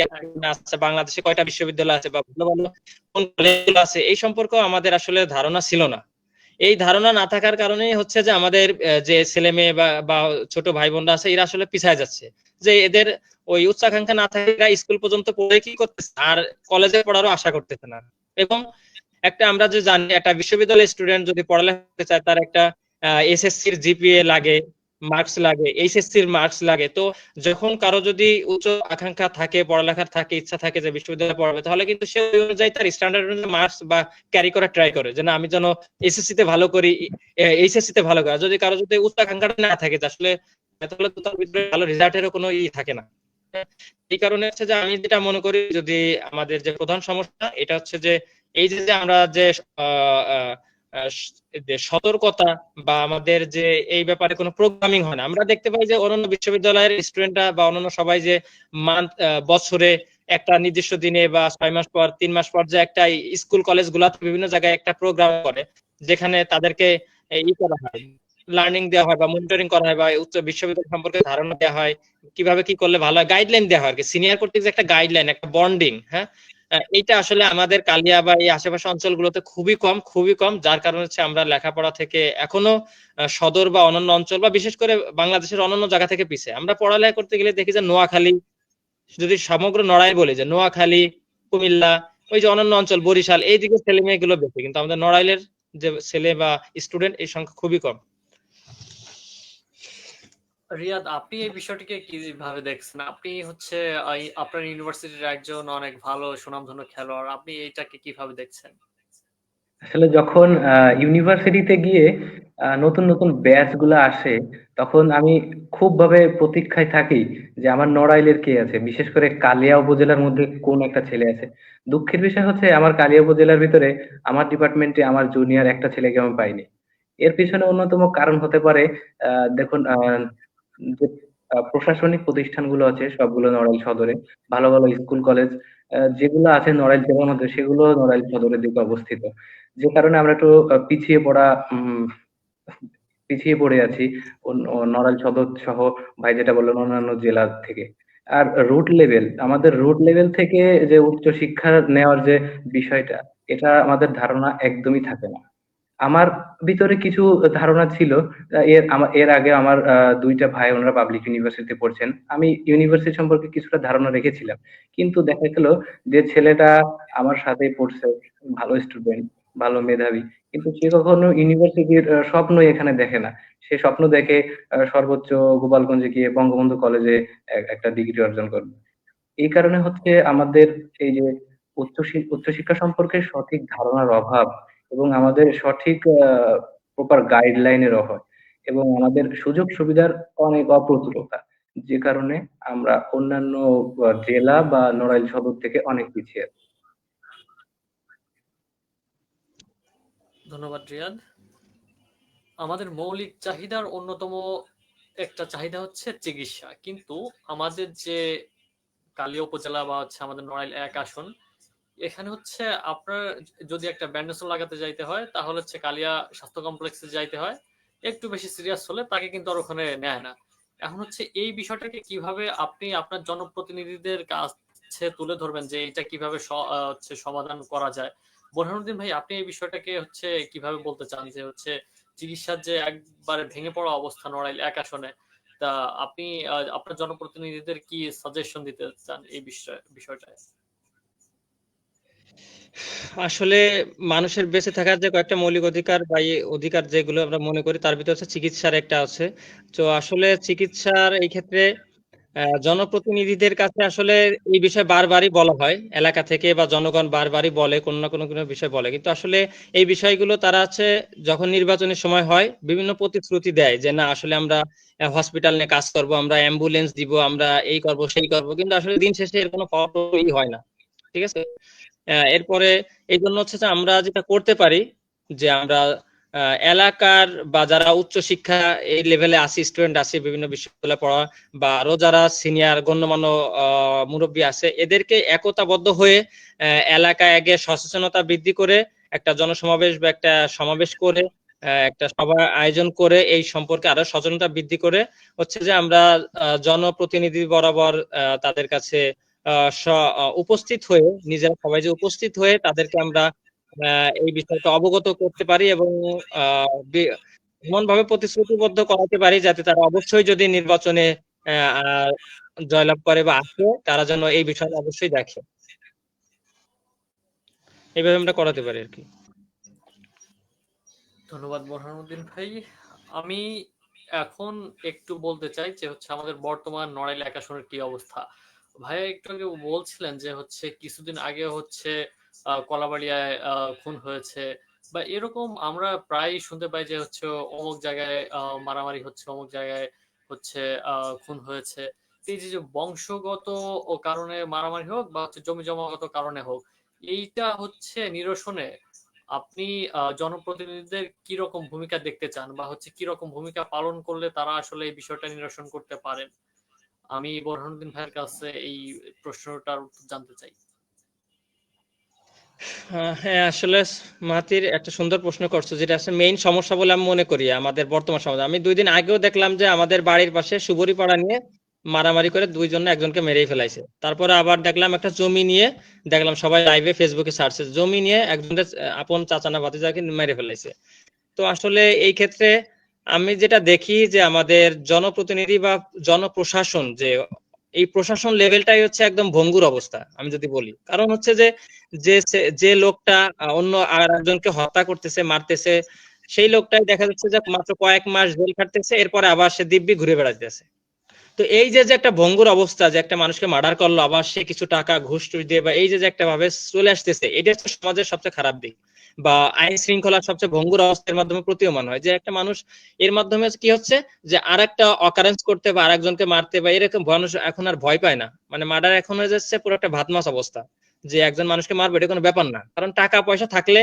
আছে, বাংলাদেশে কয়টা বিশ্ববিদ্যালয় আছে, বা ভালো ভালো কোন কলেজগুলো আছে, এই সম্পর্কে আমাদের আসলে ধারণা ছিল না। এই ধারণা না থাকার কারণেই হচ্ছে যে আমাদের যে ছেলে মেয়ে বা ছোট ভাই বোনরা আছে, এরা আসলে পিছায় যাচ্ছে। যে এদের ওই উচ্চাকাঙ্ক্ষা না থাকে, এরা স্কুল পর্যন্ত পড়ে কি করতেছে, আর কলেজে পড়ারও আশা করতেছে না। এবং একটা আমরা যে জানি, একটা বিশ্ববিদ্যালয়ের স্টুডেন্ট যদি পড়ালেখা করতে চায়, তার একটা এসএসসির জিপিএ লাগে, মার্কস লাগে, এইচএসসির মার্কস লাগে। তো যখন কারো যদি উচ্চ আকাঙ্ক্ষা থাকে, পড়ালেখার থাকে, ইচ্ছা থাকে যে বিশ্ববিদ্যালয়ে পড়াবে, তাহলে কিন্তু সে ওই অনুযায়ী তার স্ট্যান্ডার্ড অনুযায়ী মার্কস বা ক্যারি করা ট্রাই করে, যে না আমি যেন এসএসসি তে ভালো করি, এইচএসসি তে ভালো করি। আর যদি কারো যদি উচ্চ আকাঙ্ক্ষাটা না থাকে, আসলে তাহলে তো তার ভিতরে ভালো রেজাল্টেরও কোনো থাকে না। এই কারণে হচ্ছে যে আমি যেটা মনে করি, যদি আমাদের যে প্রধান সমস্যা এটা হচ্ছে যে এই যে আমরা যে সতর্কতা বা আমাদের যে এই ব্যাপারে কোনো প্রোগ্রামিং হয় না। আমরা দেখতে পাই যে অন্যান্য বিশ্ববিদ্যালয়ের স্টুডেন্টরা বা অন্যান্য সবাই যে বছরে একটা নির্দিষ্ট দিনে বা 6 মাস পর, 3 মাস পর যে একটা স্কুল কলেজ গুলাতে বিভিন্ন জায়গায় একটা প্রোগ্রাম করে, যেখানে তাদেরকে করা হয়, লার্নিং দেওয়া হয় বা মনিটরিং করা হয়, বা উচ্চ বিশ্ববিদ্যালয় সম্পর্কে ধারণা দেওয়া হয়, কিভাবে কি করলে ভালো হয়, গাইডলাইন দেওয়া হয় আর কি। সিনিয়র কর্তৃক যে একটা গাইডলাইন, একটা বন্ডিং, হ্যাঁ, এইটা আসলে আমাদের কালিয়া বা এই আশেপাশে অঞ্চলগুলোতে খুবই কম, যার কারণে হচ্ছে আমরা লেখাপড়া থেকে এখনো সদর বা অন্যান্য অঞ্চল বা বিশেষ করে বাংলাদেশের অন্যান্য জায়গা থেকে পিছিয়ে। আমরা পড়ালেখা করতে গেলে দেখি যে নোয়াখালী, যদি সমগ্র নড়াইল বলি, যে নোয়াখালী, কুমিল্লা, ওই যে অন্যান্য অঞ্চল, বরিশাল, এই দিকে ছেলে মেয়েগুলো বেশি, কিন্তু আমাদের নড়াইলের যে ছেলে বা স্টুডেন্ট এই সংখ্যা খুবই কম। রিয়াদ, আপনি এই বিষয়টিকে কিভাবে দেখছেন? আপনি হচ্ছে আপনার ইউনিভার্সিটির একজন অনেক ভালো সুনামধন্য খেলোয়াড়, আপনি এইটাকে কিভাবে দেখছেন? আসলে যখন ইউনিভার্সিটিতে গিয়ে নতুন নতুন ব্যাচ গুলা আসে, তখন আমি খুব ভাবে প্রতীক্ষায় থাকি যে আমার নড়াইলের কে আছে, বিশেষ করে কালিয়া উপজেলার মধ্যে কোন একটা ছেলে আছে। দুঃখের বিষয় হচ্ছে আমার কালিয়া উপজেলার ভিতরে আমার ডিপার্টমেন্টে আমার জুনিয়র একটা ছেলেকে আমি পাইনি। এর পিছনে অন্যতম কারণ হতে পারে, দেখুন, যে প্রশাসনিক প্রতিষ্ঠানগুলো আছে সবগুলো নড়াইল সদরে, ভালো ভালো স্কুল কলেজ যেগুলো আছে নড়াইল জেলার মধ্যে, সেগুলো নড়াইল সদরের দিকে অবস্থিত। যে কারণে আমরা একটু পিছিয়ে পড়ে আছি নড়াইল সদর সহ, ভাই যেটা বললেন, অন্যান্য জেলা থেকে। আর আমাদের রুট লেভেল থেকে যে উচ্চ শিক্ষা নেওয়ার যে বিষয়টা, এটা আমাদের ধারণা একদমই থাকে না। আমার ভিতরে কিছু ধারণা ছিল। এর আগে আমার দুইটা ভাই, ওনারা পাবলিক ইউনিভার্সিটিতে পড়ছেন, আমি ইউনিভার্সিটি সম্পর্কে কিছুটা ধারণা রেখেছিলাম। কিন্তু দেখা গেল যে ছেলেটা আমার সাথেই পড়ছে, ভালো স্টুডেন্ট, ভালো মেধাবী, কিন্তু সে কখনো ইউনিভার্সিটির স্বপ্নই এখানে দেখে না। সে স্বপ্ন দেখে সর্বোচ্চ গোপালগঞ্জে গিয়ে বঙ্গবন্ধু কলেজে একটা ডিগ্রি অর্জন করবে। এই কারণে হচ্ছে আমাদের এই যে উচ্চশিক্ষা সম্পর্কে সঠিক ধারণার অভাব, এবং আমাদের সঠিক প্রপার গাইডলাইনের অভাব, এবং আমাদের সুযোগ সুবিধার অনেক অপ্রতুলতা, যে কারণে আমরা অন্যান্য জেলা বা নড়াইল সদর থেকে অনেক পিছিয়ে আছি। ধন্যবাদ রিয়াদ। আমাদের মৌলিক চাহিদার অন্যতম একটা চাহিদা হচ্ছে চিকিৎসা, কিন্তু আমাদের যে কালিয়া উপজেলা বা হচ্ছে আমাদের নড়াইল 1 আসন, এখানে হচ্ছে আপনার যদি একটা ব্যান্ডেজ লাগাতে যাইতে হয়, তাহলে হচ্ছে কালিয়া স্বাস্থ্য কমপ্লেক্সে যাইতে হয়। একটু বেশি সিরিয়াস হলে তাকে কিন্তু আর ওখানে নেয় না। এখন হচ্ছে এই বিষয়টাকে কিভাবে আপনি আপনার জনপ্রতিনিধিদের কাছে তুলে ধরবেন যে এটা কিভাবে হচ্ছে সমাধান করা যায়? বোরহানুদ্দিন ভাই, আপনি এই বিষয়টাকে হচ্ছে কিভাবে বলতে চান যে হচ্ছে চিকিৎসার যে একবারে ভেঙে পড়া অবস্থা নড়াইল 1 আসনে, তা আপনি আপনার জনপ্রতিনিধিদের কি সাজেশন দিতে চান এই বিষয়টায়? আসলে মানুষের বেঁচে থাকার যে কয়েকটা মৌলিক অধিকার বা অধিকার যেগুলো আমরা মনে করি তার ভিতরে হচ্ছে চিকিৎসার একটা আছে। তো আসলে চিকিৎসার এই ক্ষেত্রে জনপ্রতিনিধিদের কাছে আসলে এই বিষয়ে বারবারই বলা হয় এলাকা থেকে, বা জনগণ বারবারই বলে কোনো না কোনো বিষয় বলে, কিন্তু আসলে এই বিষয়গুলো তারা আছে যখন নির্বাচনের সময় হয় বিভিন্ন প্রতিশ্রুতি দেয় যে না আসলে আমরা হসপিটাল নিয়ে কাজ করব, আমরা অ্যাম্বুলেন্স দিব, আমরা এই করব সেই করব, কিন্তু আসলে দিন শেষে এর কোনো ফলই হয় না। ঠিক আছে। এরপরে এই জন্য হচ্ছে যে আমরা যেটা করতে পারি যে আমরা এলাকার বা যারা উচ্চ শিক্ষা এই লেভেলে আছে, স্টুডেন্ট আছে বিভিন্ন বিশ্ববিদ্যালয়ে পড়া, বা আরো যারা সিনিয়র গণ্যমান্য মুরব্বী আছে, এদেরকে একতাবদ্ধ হয়ে এলাকায় আগে সচেতনতা বৃদ্ধি করে একটা জনসমাবেশ বা একটা সমাবেশ করে একটা সভা আয়োজন করে এই সম্পর্কে আরো সচেতনতা বৃদ্ধি করে হচ্ছে যে আমরা জনপ্রতিনিধি বরাবর তাদের কাছে উপস্থিত হয়ে, নিজেরা সবাই যে উপস্থিত হয়ে তাদেরকে আমরা এই বিষয়টা অবগত করতে পারি এবং এমন ভাবে প্রতিশ্রুতিবদ্ধ করাতে পারি যাতে তারা অবশ্যই যদি নির্বাচনে আহ, জয়লাভ করে বা আসে, তারা যেন এই বিষয়টা অবশ্যই দেখে। এইভাবে আমরা করাতে পারি আর কি। ধন্যবাদ বোরহানুদ্দিন ভাই। আমি এখন একটু বলতে চাই যে হচ্ছে আমাদের বর্তমান নড়াইল এক আসনের কি অবস্থা। ভাইয়া একটু আগে বলছিলেন যে হচ্ছে কিছুদিন আগে হচ্ছে কলাবাড়িয়ায় খুন হয়েছে, বা এরকম আমরা প্রায় শুনতে পাই যে হচ্ছে অমুক জায়গায় মারামারি হচ্ছে, অমুক জায়গায় হচ্ছে খুন হয়েছে। এই যে যে বংশগত ও কারণে মারামারি হোক বা হচ্ছে জমি জমাগত কারণে হোক, এইটা হচ্ছে নিরসনে আপনি জনপ্রতিনিধিদের কি রকম ভূমিকা দেখতে চান, বা হচ্ছে কি রকম ভূমিকা পালন করলে তারা আসলে এই বিষয়টা নিরসন করতে পারেন? আমি বোরহানুদ্দিন ভাইয়ের কাছে এই প্রশ্নটার উত্তর জানতে চাই। হ্যাঁ, আসলে মাহাতির একটা সুন্দর প্রশ্ন করছো, যেটা আসলে মেইন সমস্যা বলে আমি মনে করি আমাদের বর্তমান সমাজে। আমি 2 দিন আগেও দেখলাম যে আমাদের বাড়ির পাশে সুবরিপাড়া নিয়ে মারামারি করে দুইজন না একজনকে মেরেই ফেলাইছে। তারপরে আবার দেখলাম একটা জমি নিয়ে, দেখলাম সবাই লাইভে ফেসবুকে ছাড়ছে, জমি নিয়ে একজনের আপন চাচানা ভাতিজাকে মেরে ফেলাইছে। তো আসলে এই ক্ষেত্রে আমি যেটা দেখি যে আমাদের জনপ্রতিনিধি বা জনপ্রশাসন, যে এই প্রশাসন লেভেলটাই হচ্ছে একদম ভঙ্গুর অবস্থা আমি যদি বলি। কারণ হচ্ছে যে যে যে লোকটা অন্য আর একজনকে হত্যা করতেছে, মারতেছে, সেই লোকটাই দেখা যাচ্ছে যে মাত্র কয়েক মাস জেল খাটতেছে, এরপরে আবার সে দিব্যি ঘুরে বেড়াইতেছে। তো এই যে যে একটা ভঙ্গুর অবস্থা, যে একটা মানুষকে মার্ডার করলো আবার সে কিছু টাকা ঘুষ টুস দিয়ে, বা এই যে যে একটা ভাবে চলে আসতেছে, এটা হচ্ছে সমাজের সবচেয়ে খারাপ দিক, বা আইন শৃঙ্খলার সবচেয়ে ভঙ্গুর অবস্থার মাধ্যমে প্রতীয়মান হয় যে একটা মানুষ এর মাধ্যমে কি হচ্ছে যে আর একটা অকারেন্স করতে বা আরেকজনকে মারতে বা এরকম মানুষ এখন আর ভয় পায় না। মানে মার্ডার এখন হয়ে যাচ্ছে পুরো একটা ভাতমাছ অবস্থা, যে একজন মানুষকে মারবে এটা কোনো ব্যাপার না, কারণ টাকা পয়সা থাকলে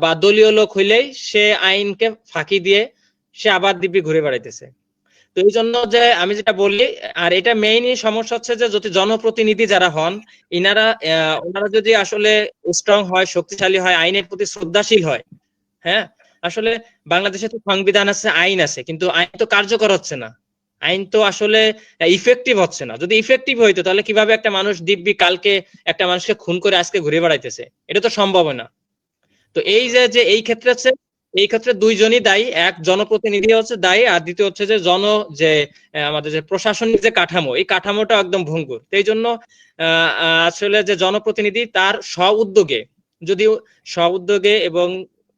বা দলীয় লোক হইলেই সে আইনকে ফাঁকি দিয়ে সে আবার দিব্যি ঘুরে বেড়াইতেছে। তো এই জন্য যে আমি যেটা বলি, আর এটা মেইনই সমস্যা হচ্ছে যে যদি জনপ্রতিনিধি যারা হন ইনারা ওনারা যদি আসলে স্ট্রং হয়, শক্তিশালী হয়, আইনের প্রতি শ্রদ্ধাশীল হয়। হ্যাঁ, আসলে বাংলাদেশে তো সংবিধান আছে, আইন আছে, কিন্তু আইন তো কার্যকর হচ্ছে না। আইন তো আসলে ইফেক্টিভ হচ্ছে না। যদি ইফেক্টিভ হইতো তাহলে কিভাবে একটা মানুষ দিব্যি কালকে একটা মানুষকে খুন করে আজকে ঘুরে বেড়াইতেছে, এটা তো সম্ভব না। তো এই যে যে এই ক্ষেত্রে হচ্ছে, এই ক্ষেত্রে দুইজনই দায়ী, এক জনপ্রতিনিধি হচ্ছে দায়ী, আর দ্বিতীয় হচ্ছে যে যে আমাদের যে প্রশাসনিক যে কাঠামো, এই কাঠামোটা একদম ভঙ্গুর। তো এই জন্য আসলে যে জনপ্রতিনিধি তার স্ব উদ্যোগে, যদি স্ব উদ্যোগে এবং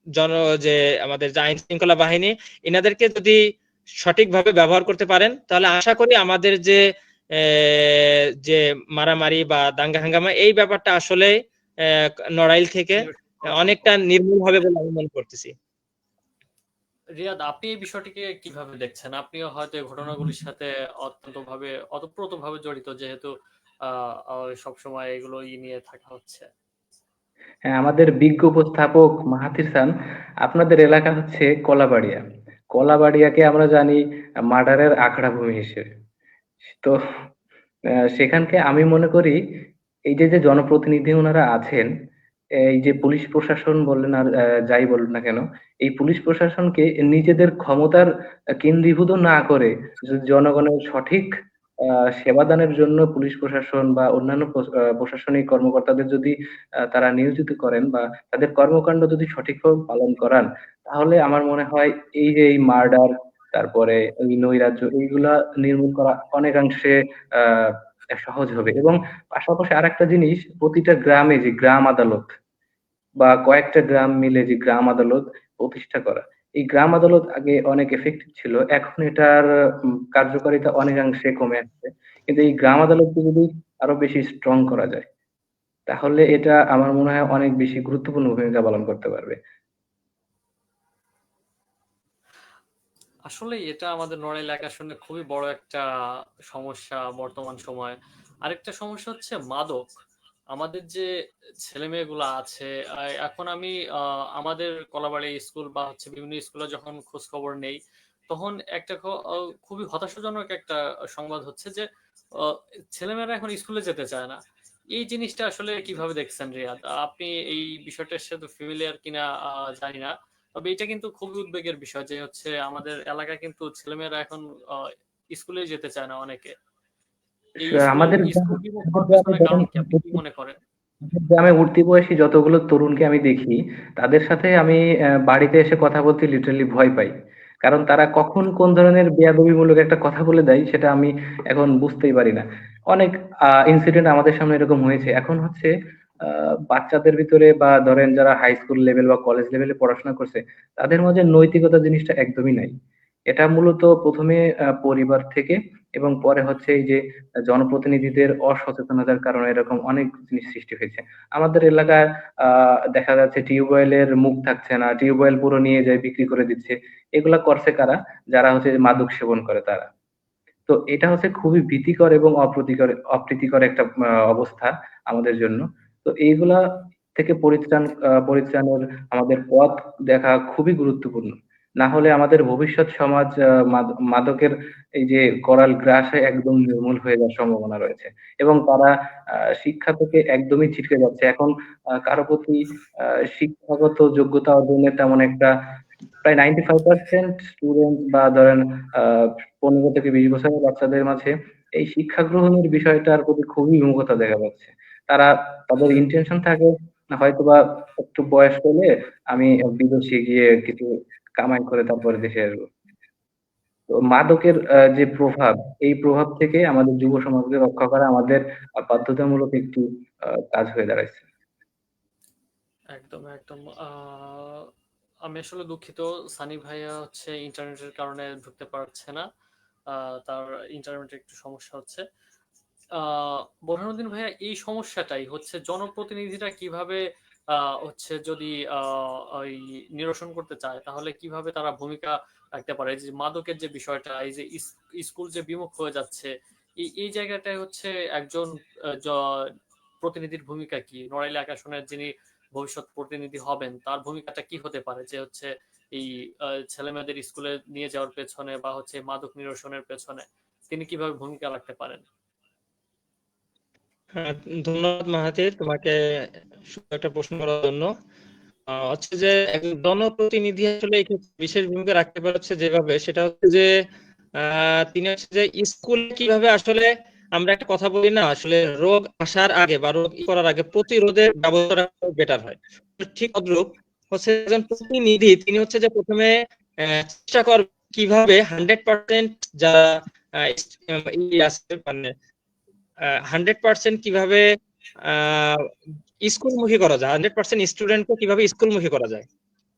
জন যে আমাদের যে আইন শৃঙ্খলা বাহিনী এনাদেরকে যদি সঠিকভাবে ব্যবহার করতে পারেন, তাহলে আশা করি আমাদের যে যে মারামারি বা দাঙ্গা হাঙ্গামা এই ব্যাপারটা আসলে নড়াইল থেকে অনেকটা নির্মূল হবে বলে আমি মনে করতেছি। রিয়াদ, আপনি এই বিষয়টিকে কিভাবে দেখছেন? আপনিও হয়তো এই ঘটনাগুলির সাথে অতপ্রতভাবে জড়িত, যেহেতু সবসময় এগুলো নিয়ে থাকা হচ্ছে। হ্যাঁ, আমাদের বিজ্ঞ উপস্থাপক মাহাথির খান, আপনাদের এলাকা হচ্ছে কলাবাড়িয়া। কলাবাড়িয়াকে আমরা জানি মার্ডারের আখড়া ভূমি হিসেবে। তো সেখানকে আমি মনে করি এই যে যে জনপ্রতিনিধি ওনারা আছেন, এই যে পুলিশ প্রশাসন বললেন আর যাই বলুন না কেন, এই পুলিশ প্রশাসনকে নিজেদের ক্ষমতার কেন্দ্রীভূত না করে যদি জনগণের সঠিক সেবাদানের জন্য পুলিশ প্রশাসন বা অন্যান্য প্রশাসনিক কর্মকর্তাদের যদি তারা নিয়োজিত করেন বা তাদের কর্মকাণ্ড যদি সঠিকভাবে পালন করান, তাহলে আমার মনে হয় এই যে এই মার্ডার তারপরে এই নৈরাজ্য, এইগুলা নির্মূল করা অনেকাংশে আহ সহজ হবে। এবং পাশাপাশি আরেকটা জিনিস, প্রতিটা গ্রামে যে গ্রাম আদালত বা কয়েকটা গ্রাম মিলে যে গ্রাম আদালত প্রতিষ্ঠা করা, এই গ্রাম আদালত আগে অনেক এফেক্টিভ ছিল, এখন এটার কার্যকারিতা অনেকাংশে কমে আসছে। কিন্তু এই গ্রাম আদালতকে যদি আরো বেশি স্ট্রং করা যায়, তাহলে এটা আমার মনে হয় অনেক বেশি গুরুত্বপূর্ণ ভূমিকা পালন করতে পারবে। আসলে এটা আমাদের নড়াইল এলাকা শুনে খুবই বড় একটা সমস্যা বর্তমান সময়ে। আরেকটা সমস্যা হচ্ছে মাদক। আমাদের যে ছেলে মেয়েগুলো আছে, এখন আমি আমাদের কলাবাড়ি স্কুল বা হচ্ছে বিভিন্ন স্কুলে যখন খোঁজ খবর নেই, তখন একটা খুবই হতাশাজনক একটা সংবাদ হচ্ছে যে আহ, ছেলেমেয়েরা এখন স্কুলে যেতে চায় না। এই জিনিসটা আসলে কিভাবে দেখছেন রিয়াদ? আপনি এই বিষয়টার সাথে ফ্যামিলিয়ার কিনা জানি না, তবে এটা কিন্তু খুবই উদ্বেগের বিষয় যে হচ্ছে আমাদের এলাকায় কিন্তু ছেলেমেয়েরা এখন আহ, স্কুলে যেতে চায় না অনেকে। এই আমাদের স্কুল বিমুখ আমাদের হওয়ার গ্রামে পেছনে কারণ ধরেন, কি, আপনি কি মনে করেন? গ্রামে উঠতি বয়সী যতগুলো তরুণকে আমি দেখি, তাদের সাথে আমি বাড়িতে এসে কথা বলতে লিটারালি ভয় পাই। কারণ তারা কখন কোন ধরনের বেয়াদবিমূলক একটা কথা বলে দেয়, সেটা আমি এখন বুঝতেই পারি না। অনেক ইনসিডেন্ট আমাদের সামনে এরকম হয়েছে। এখন হচ্ছে বাচ্চাদের ভিতরে বা ধরেন যারা হাই স্কুল লেভেল বা কলেজ লেভেলে পড়াশোনা করছে, তাদের মাঝে নৈতিকতা জিনিসটা একদমই নাই। এটা মূলত প্রথমে পরিবার থেকে, এবং পরে হচ্ছে এই যে জনপ্রতিনিধিদের অসচেতনতার কারণে এরকম অনেক জিনিস সৃষ্টি হয়েছে। আমাদের এলাকায় দেখা যাচ্ছে টিউবওয়েলের মুখ থাকছে না, টিউবওয়েল পুরো নিয়ে যায় বিক্রি করে দিচ্ছে। এগুলা করছে কারা? যারা হচ্ছে মাদক সেবন করে তারা। তো এটা হচ্ছে খুবই ভীতিকর এবং অপ্রীতিকর একটা অবস্থা আমাদের জন্য। তো এইগুলা থেকে পরিত্রাণের আমাদের পথ দেখা খুবই গুরুত্বপূর্ণ। না হলে আমাদের ভবিষ্যৎ সমাজ মাদকের এই যে করাল গ্রাসে একদম নির্মূল হয়ে যাওয়ার সম্ভাবনা রয়েছে। এবং তারা শিক্ষা থেকে একদমই ছিটকে যাচ্ছে এখন। কারো প্রতি শিক্ষাগত যোগ্যতা অর্জনের তেমন একটা, প্রায় 95% স্টুডেন্ট বা ধরেন 15 থেকে 20 বছরের বাচ্চাদের মাঝে এই শিক্ষা গ্রহণের বিষয়টার প্রতি খুবই বিমুখতা দেখা যাচ্ছে। তারা, তাদের ইন্টেনশন থাকে হয়তোবা একটু বয়স হলে আমি বিদেশে গিয়ে কিছু কামাই করে তারপরে দেশে আসবো। তো মাদকের যে প্রভাব, এই প্রভাব থেকে আমাদের যুব সমাজকে রক্ষা করা আমাদের বাধ্যতামূলক একটি কাজ হয়ে দাঁড়াইছে। একদম একদম। আমি আসলে দুঃখিত, সানি ভাইয়া হচ্ছে ইন্টারনেটের কারণে ঢুকতে পারছে না। তার ইন্টারনেটে একটু সমস্যা হচ্ছে। বোরহানুদ্দিন ভাইয়া, এই সমস্যাটাই হচ্ছে জনপ্রতিনিধিরা কিভাবে হচ্ছে যদি ওই নিরসন করতে চায়, তাহলে কিভাবে তারা ভূমিকা রাখতে পারে? এই যে মাদকের যে বিষয়টা, এই যে স্কুল যে বিমুখ হয়ে যাচ্ছে, এই জায়গাটায় হচ্ছে একজন প্রতিনিধির ভূমিকা কি? নড়াইল আকাশনের যিনি ভবিষ্যৎ প্রতিনিধি হবেন, তার ভূমিকাটা কি হতে পারে যে হচ্ছে এই ছেলে মেয়েদের স্কুলে নিয়ে যাওয়ার পেছনে বা হচ্ছে মাদক নিরসনের পেছনে তিনি কিভাবে ভূমিকা রাখতে পারেন? হ্যাঁ, ধন্যবাদ মাহাথির তোমাকে সুন্দর একটা প্রশ্ন করার জন্য। হচ্ছে যে একজন জনপ্রতিনিধি আসলে এই ক্ষেত্রে বিশেষ ভূমিকা রাখতে পারে হচ্ছে যেভাবে, সেটা হচ্ছে যে তিনি হচ্ছে যে স্কুলে কিভাবে আসলে, আমরা একটা কথা বলি না, আসলে রোগ আসার আগে বা রোগ করার আগে প্রতিরোধের ব্যবস্থা বেটার হয়। তো ঠিক তদ্রূপ হচ্ছে একজন প্রতিনিধি তিনি হচ্ছে যে প্রথমে চেষ্টা করবে কিভাবে 100% যারা আছে মানে 100% কিভাবে স্কুলমুখী করা যায়, 100% স্টুডেন্টকে কিভাবে স্কুলমুখী করা যায়,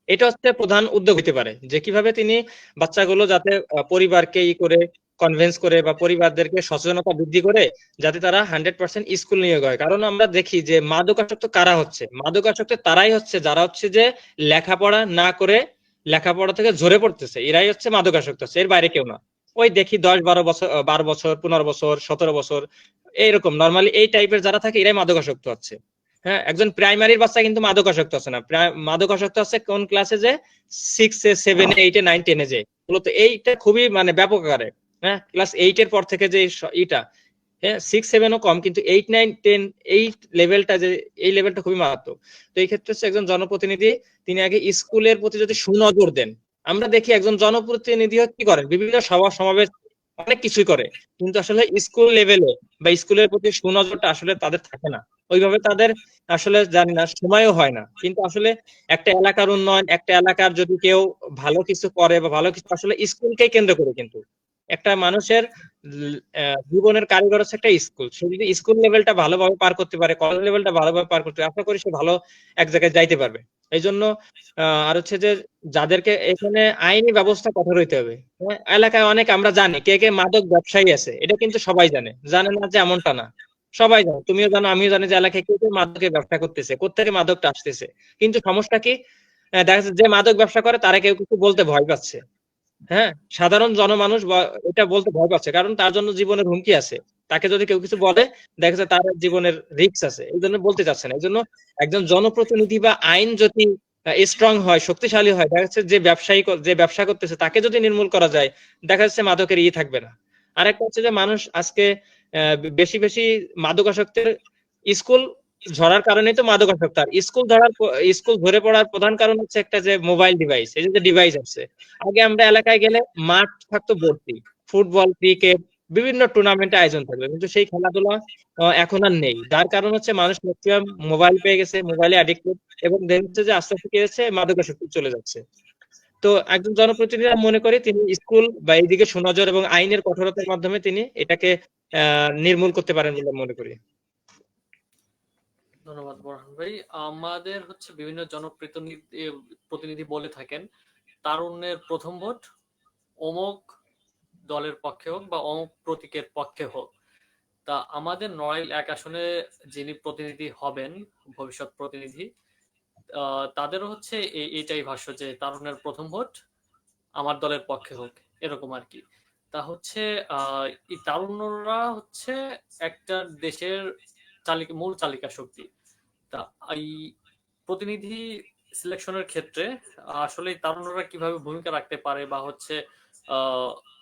এটা হচ্ছে প্রধান উদ্যোগ হতে পারে। যে কিভাবে তিনি বাচ্চাগুলো যাতে পরিবারকে করে কনভিন্স করে বা পরিবারদেরকে সচেতনতা বৃদ্ধি করে যাতে তারা 100% স্কুল নিয়ে হয়। কারণ আমরা দেখি যে মাদকাসক্ত কারা হচ্ছে, মাদকাসক্ত তারাই হচ্ছে যারা হচ্ছে যে লেখাপড়া না করে লেখাপড়া থেকে ঝরে পড়তেছে, এরাই হচ্ছে মাদকাসক্ত হচ্ছে, এর বাইরে কেউ না। ওই দেখি 10-12 বছর, 12 বছর, 15 বছর, 17 বছর, এইরকম নর্মালি এই টাইপের যারা থাকে এরাই মাদকাসক্ত হচ্ছে। হ্যাঁ, একজন প্রাইমারির বাচ্চা কিন্তু মাদকাসক্ত আছে না, মাদকাসক্ত আছে কোন ক্লাসে, যে 6-এ, 7-এ, 8-এ, 9, 10-এ, যে মূলত এইটা খুবই মানে ব্যাপক আকারে। হ্যাঁ, ক্লাস 8-এর পর থেকে যে ইটা, হ্যাঁ 6-7ও কম, কিন্তু 8-9-10 এই লেভেলটা, যে এই লেভেলটা খুবই মারাত্মক। তো এই ক্ষেত্রে হচ্ছে একজন জনপ্রতিনিধি তিনি আগে স্কুলের প্রতি যদি সুনজর দেন, আমরা দেখি একজন জনপ্রতিনিধি কি করেন, বিভিন্ন সভা সমাবেশ অনেক কিছুই করে, কিন্তু আসলে স্কুল লেভেলে বা স্কুলের প্রতি সুনজরটা আসলে তাদের থাকে না ওইভাবে, তাদের আসলে জানি না সময়ও হয় না। কিন্তু আসলে একটা এলাকার উন্নয়ন, একটা এলাকার যদি কেউ ভালো কিছু করে বা ভালো কিছু, আসলে স্কুলকে কেন্দ্র করে, কিন্তু একটা মানুষের জীবনের কারিগর হচ্ছে একটা স্কুল। সে যদি স্কুল লেভেলটা ভালোভাবে পার করতে পারে, কলেজ লেভেলটা ভালোভাবে পার করতে পারে, আশা করি সে ভালো এক জায়গায় যাইতে পারবে। এই জন্য আর হচ্ছে যে যাদেরকে এখানে আইনি ব্যবস্থা কঠোর হইতে হবে। হ্যাঁ, এলাকায় অনেক আমরা জানি কে কে মাদক ব্যবসায়ী আছে, এটা কিন্তু সবাই জানে, জানে না যে এমনটা না, সবাই জানে, তুমিও জানো আমিও জানি যে এলাকায় কে কে মাদকের ব্যবসা করতেছে, কোত্থেকে মাদকটা আসতেছে। কিন্তু সমস্যা কি, দেখা যাচ্ছে যে মাদক ব্যবসা করে তারা কেউ কিছু বলতে ভয় পাচ্ছে। হ্যাঁ, সাধারণ জনমানুষ এটা বলতে ভয় পাচ্ছে, কারণ তার জন্য জীবনের হুমকি আছে। তাকে যদি কেউ কিছু বলে, দেখা যাচ্ছে তার জীবনের রিস্ক আছে, এই জন্য বলতে চাচ্ছে না। এই জন্য একজন জনপ্রতিনিধি বা আইন যদি স্ট্রং হয়, শক্তিশালী হয়, দেখা যাচ্ছে যে যে ব্যবসা করতেছে তাকে যদি নির্মূল করা যায়, দেখা যাচ্ছে মাদকের থাকবে না। আরেকটা হচ্ছে যে মানুষ আজকে বেশি বেশি মাদকাসক্তের স্কুল ধরার কারণেই তো মাদকাসক্ত। আর স্কুল ধরে পড়ার প্রধান কারণ হচ্ছে একটা যে মোবাইল ডিভাইস, এই যে ডিভাইস আছে। আগে আমরা এলাকায় গেলে মাঠ থাকতো ভর্তি, ফুটবল, ক্রিকেট, বিভিন্ন টুর্নামেন্টের আয়োজন থাকবে, কিন্তু সেই খেলাধুলা এখন আর নেই। যার কারণ হচ্ছে মানুষ ম্যাক্সিমাম মোবাইল পেয়ে গেছে, মোবাইলে অ্যাডিক্টেড, এবং দেখছে যে আস্তে আস্তে কি হচ্ছে, মাদকাসক্তি চলে যাচ্ছে। তো একজন জনপ্রতিনিধি মনে করি তিনি স্কুল বা এইদিকে সুনজর এবং আইনের কঠোরতার মাধ্যমে তিনি এটাকে নির্মূল করতে পারেন বলে মনে করি। ধন্যবাদ বোরহান ভাই। আমাদের হচ্ছে বিভিন্ন প্রতিনিধি বলে থাকেন তারুণ্যের প্রথম ভোট অমুক দলের পক্ষে হোক বা অমুক প্রতীকের পক্ষে হোক। তা আমাদের নড়াইল 1 আসনে যিনি প্রতিনিধি হবেন, ভবিষ্যৎ প্রতিনিধি, তাদেরও হচ্ছে এইটাই ভাষ্য যে তারুণ্যের প্রথম ভোট আমার দলের পক্ষে হোক, এরকম আর কি। তা হচ্ছে এই তারুণ্যরা হচ্ছে একটা দেশের মূল চালিকা শক্তি। তা এই প্রতিনিধি সিলেকশনের ক্ষেত্রে আসলে তারুণ্যরা কিভাবে ভূমিকা রাখতে পারে, বা হচ্ছে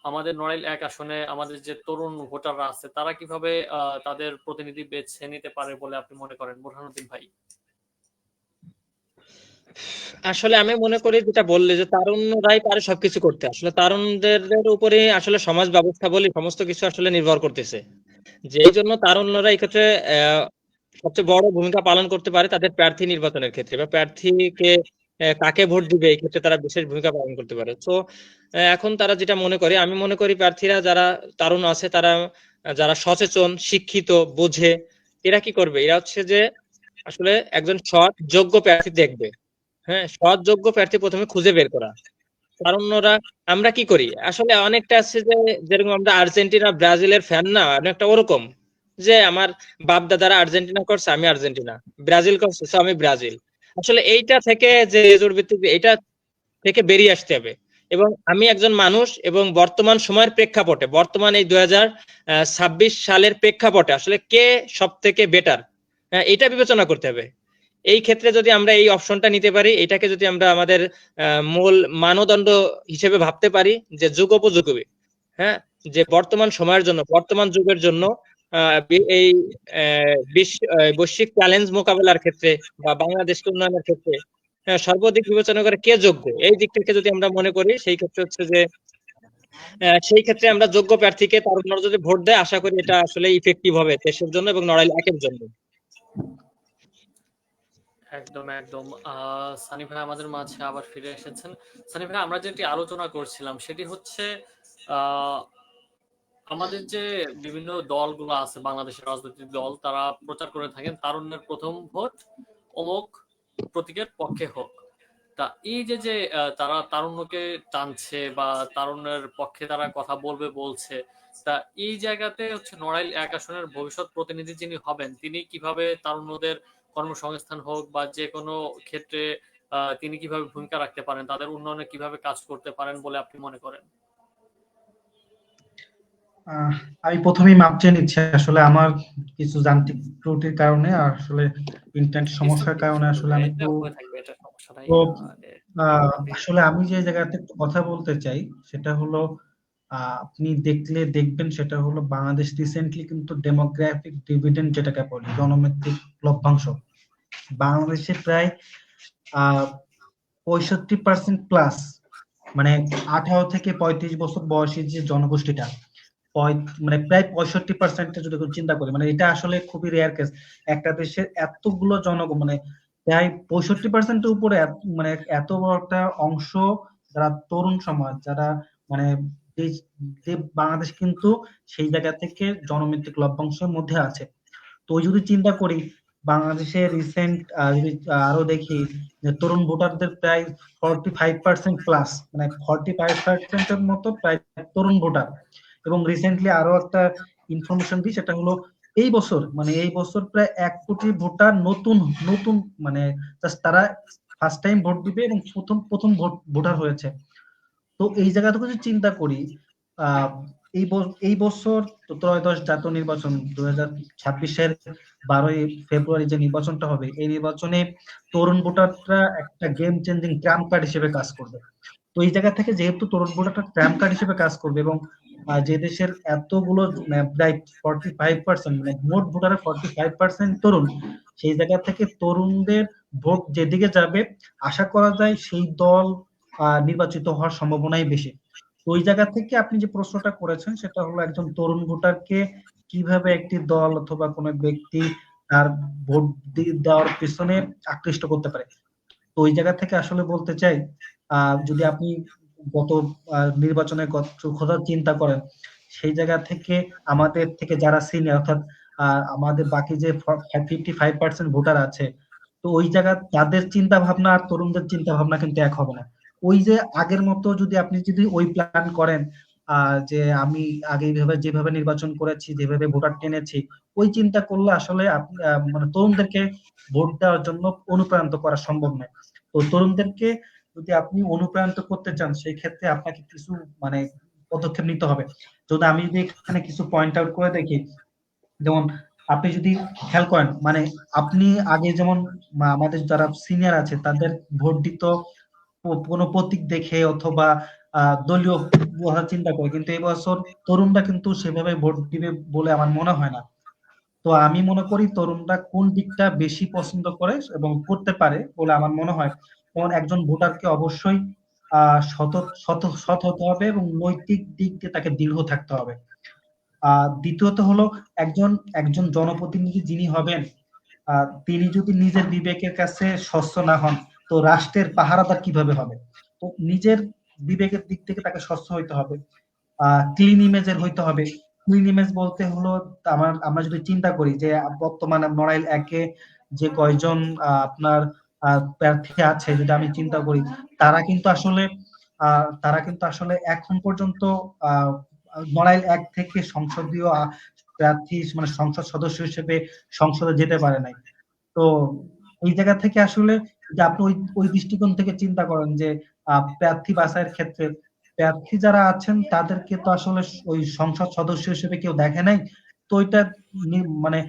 আমাদের নড়াইল 1 আসনে আমাদের যে তরুণ ভোটাররা আছে তারা কিভাবে তাদের প্রতিনিধি বেছে নিতে পারে বলে আপনি মনে করেন বুরহানুদ্দিন ভাই? আসলে আমি মনে করি যেটা বললে যে তারুণরাই পারে সবকিছু করতে, আসলে তারুণদের উপরে আসলে সমাজ ব্যবস্থা বলি সমস্ত কিছু আসলে নির্ভর করতেছে। যেই জন্য তারুণ্যরা এই ক্ষেত্রে সবচেয়ে বড় ভূমিকা পালন করতে পারে তাদের প্রার্থী নির্বাচনের ক্ষেত্রে, বা প্রার্থীকে কাকে ভোট দিবে এই ক্ষেত্রে তারা বিশেষ ভূমিকা পালন করতে পারে। তো এখন তারা যেটা মনে করে, আমি মনে করি প্রার্থীরা যারা তারুণ আছে তারা যারা সচেতন, শিক্ষিত, বোঝে, এরা কি করবে, এরা হচ্ছে যে আসলে একজন সৎ যোগ্য প্রার্থী দেখবে। হ্যাঁ, সৎ যোগ্য প্রার্থী প্রথমে খুঁজে বের করা। কারণ আমরা কি করি আসলে অনেকটা আছে যে, যেরকম আমরা আর্জেন্টিনা ব্রাজিলের ফ্যান না, অনেকটা ওরকম যে আমার বাপ দাদারা আর্জেন্টিনা করছে, আমি আর্জেন্টিনা, ব্রাজিল করছে আমি ব্রাজিল। আসলে এইটা থেকে যে এজোর ভিত্তিক এইটা থেকে বেরিয়ে আসতে হবে। এবং আমি একজন মানুষ, এবং বর্তমান সময়ের প্রেক্ষাপটে, বর্তমান এই 2026 সালের প্রেক্ষাপটে আসলে কে সব থেকে বেটার, এটা বিবেচনা করতে হবে। এই ক্ষেত্রে যদি আমরা এই অপশনটা নিতে পারি, এটাকে যদি আমরা আমাদের মূল মানদণ্ড হিসেবে ভাবতে পারি যে যুগোপযোগী, হ্যাঁ, যে বর্তমান সময়ের জন্য, বর্তমান যুগের জন্য এই বৈশ্বিক চ্যালেঞ্জ মোকাবেলার ক্ষেত্রে বা বাংলাদেশকে উন্নয়নের ক্ষেত্রে সর্বাধিক বিবেচনা করে কে যোগ্য, এই দিক থেকে যদি আমরা মনে করি, সেই ক্ষেত্রে হচ্ছে যে সেই ক্ষেত্রে আমরা যোগ্য প্রার্থীকে তারুণ্যরা যদি ভোট দেয়, আশা করি এটা আসলে ইফেক্টিভ হবে দেশের জন্য এবং নড়াইল 1 এর জন্য। একদম একদম। সানি ভাই আমাদের মাঝে আবার ফিরে এসেছেন। সানি ভাই, আমরা যেটি আলোচনা করছিলাম সেটি হচ্ছে আমাদের যে বিভিন্ন দলগুলো আছে, বাংলাদেশের রাজনৈতিক দল, তারা প্রচার করে থাকেন তারুণ্যের প্রথম ভোট অমুক প্রতীকের পক্ষে হোক। তা এই যে যে তারা তারুণ্যকে টানছে বা তারুণ্যের পক্ষে তারা কথা বলছে, তা এই জায়গাতে হচ্ছে নড়াইল 1 আসনের ভবিষ্যৎ প্রতিনিধি যিনি হবেন তিনি কিভাবে তারুণ্যদের কর্মসংস্থান হোক বা যে কোনো ক্ষেত্রে তিনি কিভাবে ভূমিকা রাখতে পারেন, তাদের উন্নয়নে কিভাবে কাজ করতে পারেন বলে আপনি মনে করেন? আমি প্রথমেই মাপ চেয়ে নিচ্ছি, আসলে আমার কিছু যান্ত্রিক ত্রুটির কারণে আর আসলে ইন্টারনেট সমস্যার কারণে আসলে আমি একটু এটা সমস্যা নাই। তো আসলে আমি যে জায়গাতে একটু কথা বলতে চাই সেটা হলো, আপনি দেখবেন সেটা হলো বাংলাদেশ রিসেন্টলি কিন্তু ডেমোগ্রাফিক ডিভিডেন্ড যেটাকে বলি, জনমেট্রিক লভ্যাংশ, বাংলাদেশে প্রায় 65% প্লাস, মানে 18 থেকে 35 বছর বয়সী যে জনগোষ্ঠীটা, মানে প্রায় 65% যদি চিন্তা করি, মানে এটা আসলে খুবই রেয়ার কেস। একটা দেশের এতগুলো জনগণ, মানে প্রায় 65%-এর উপরে মানে এত বড় একটা অংশ যারা তরুণ সমাজ, যারা মানে যে বাংলাদেশ কিন্তু সেই জায়গা থেকে জনমিত্রিক লভ্যাংশের মধ্যে আছে। তো যদি চিন্তা করি বাংলাদেশে রিসেন্ট যদি আরো দেখি যে তরুণ ভোটারদের প্রায় 45% প্লাস, মানে 45%-এর মতো প্রায় তরুণ ভোটার। এবং রিসেন্টলি আরো একটা ইনফরমেশন দিই, সেটা হলো এই বছর প্রায় 1 কোটি ভোটার নতুন নতুন মানে তারা ফার্স্ট টাইম ভোট দিবে এবং প্রথম প্রথম ভোটার হয়েছে। তো এই জায়গা থেকে যদি চিন্তা করি, আহ এই বছর ত্রয়োদশ জাতীয় নির্বাচন 2026-এর 12ই ফেব্রুয়ারি যে নির্বাচনটা হবে, এই নির্বাচনে তরুণ ভোটাররা একটা গেম চেঞ্জিং ট্রাম্প কার্ড হিসেবে কাজ করবে। তো এই জায়গা থেকে যেহেতু তরুণ ভোটারটা ট্রাম্প কার্ড হিসেবে কাজ করবে এবং যে দেশের এতগুলো প্রায় 45%, মানে মোট ভোটারের 45% তরুণ, সেই জায়গা থেকে তরুণদের ভোট যেদিকে যাবে আশা করা যায় সেই দল নির্বাচিত হওয়ার সম্ভাবনাই বেশি। ওই জায়গা থেকে আপনি যে প্রশ্নটা করেছেন সেটা হলো একজন তরুণ ভোটারকে কিভাবে একটি দল অথবা কোনো ব্যক্তি তার ভোট দেওয়ার পিছনে আকৃষ্ট করতে পারে। তো ওই জায়গা থেকে আসলে বলতে চাই, যদি আপনি গত নির্বাচনের কথা চিন্তা করেন, সেই জায়গা থেকে আমাদের থেকে যারা সিনিয়র, অর্থাৎ আমাদের বাকি যে 55% ভোটার আছে, তো ওই জায়গা তাদের চিন্তা ভাবনা আর তরুণদের চিন্তা ভাবনা কিন্তু এক হবে না। ওই যে আগের মতো যদি আপনি ওই প্ল্যান করেন যে আমি আগে যেভাবে নির্বাচন করেছি, যেভাবে ভোটার টেনেছি, ওই চিন্তা করলে আসলে মানে তরুণদেরকে ভোট দেওয়ার জন্য অনুপ্রাণিত করা সম্ভব নয়। তো তরুণদেরকে যদি আপনি অনুপ্রাণিত করতে চান, সেই ক্ষেত্রে আপনাকে কিছু মানে পদক্ষেপ নিতে হবে। যদি আমি যদি এখানে কিছু পয়েন্ট আউট করে দেখি, যেমন আপনি যদি খেয়াল করেন, মানে আপনি আগে যেমন আমাদের যারা সিনিয়র আছে তাদের ভোট দিত কোনো প্রতীক দেখে অথবা দলীয় চিন্তা করে, কিন্তু এবছর তরুণরা কিন্তু সেভাবে ভোট দিবে বলে আমার মনে হয় না। তো আমি মনে করি তরুণরা কোন দিকটা বেশি পছন্দ করে এবং করতে পারে বলে আমার মনে হয়, যেমন একজন ভোটারকে অবশ্যই সৎ হতে হবে এবং নৈতিক দিক দিয়ে তাকে দৃঢ় থাকতে হবে। দ্বিতীয়ত হলো একজন একজন জনপ্রতিনিধি যিনি হবেন, তিনি যদি নিজের বিবেকের কাছে স্বচ্ছ না হন, তো রাষ্ট্রের পাহারাদার কিভাবে হবে? তো নিজের বিবেকের দিক থেকে তাকে স্বচ্ছ হইতে হবে, ক্লিন ইমেজের হইতে হবে। ক্লিন ইমেজ বলতে হলো আমরা যদি চিন্তা করি যে বর্তমানে নড়াইল একে যে কয়জন আপনার প্রার্থী আছে, যদি আমি চিন্তা করি, তারা কিন্তু আসলে এখন পর্যন্ত নড়াইল এক থেকে সংসদীয় প্রার্থী মানে সংসদ সদস্য হিসেবে সংসদে যেতে পারে নাই। তো এই জায়গা থেকে আসলে যে আপনি ওই দৃষ্টিকোণ থেকে চিন্তা করেন যে প্রার্থী বাছাইয়ের ক্ষেত্রে প্রার্থী যারা আছেন তাদেরকে তো আসলে ওই সংসদ সদস্য হিসেবে কেউ দেখে নাই। তো ওইটা মানে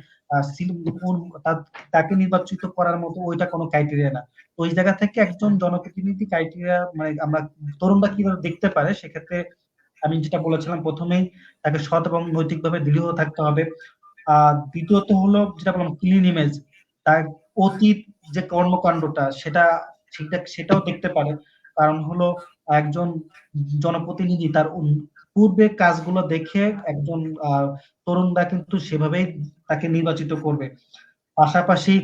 তাকে নির্বাচিত করার মতো ওইটা কোনো ক্রাইটেরিয়া না। তো ওই জায়গা থেকে একজন জনপ্রতিনিধি ক্রাইটেরিয়া মানে আমরা তরুণরা কিভাবে দেখতে পারে, সেক্ষেত্রে আমি যেটা বলেছিলাম প্রথমেই, তাকে সৎ এবং নৈতিকভাবে দৃঢ় থাকতে হবে। দ্বিতীয়ত হলো যেটা বললাম ক্লিন ইমেজ, তার অতীত যে কর্মকাণ্ডটা সেটাও দেখতে পারে। কারণ হলো একজন জনপ্রতিনিধি তার পূর্বে কাজগুলো দেখে একজন তরুণরা কিন্তু সেভাবেই তাকে নির্বাচিত করবে। পাশাপাশি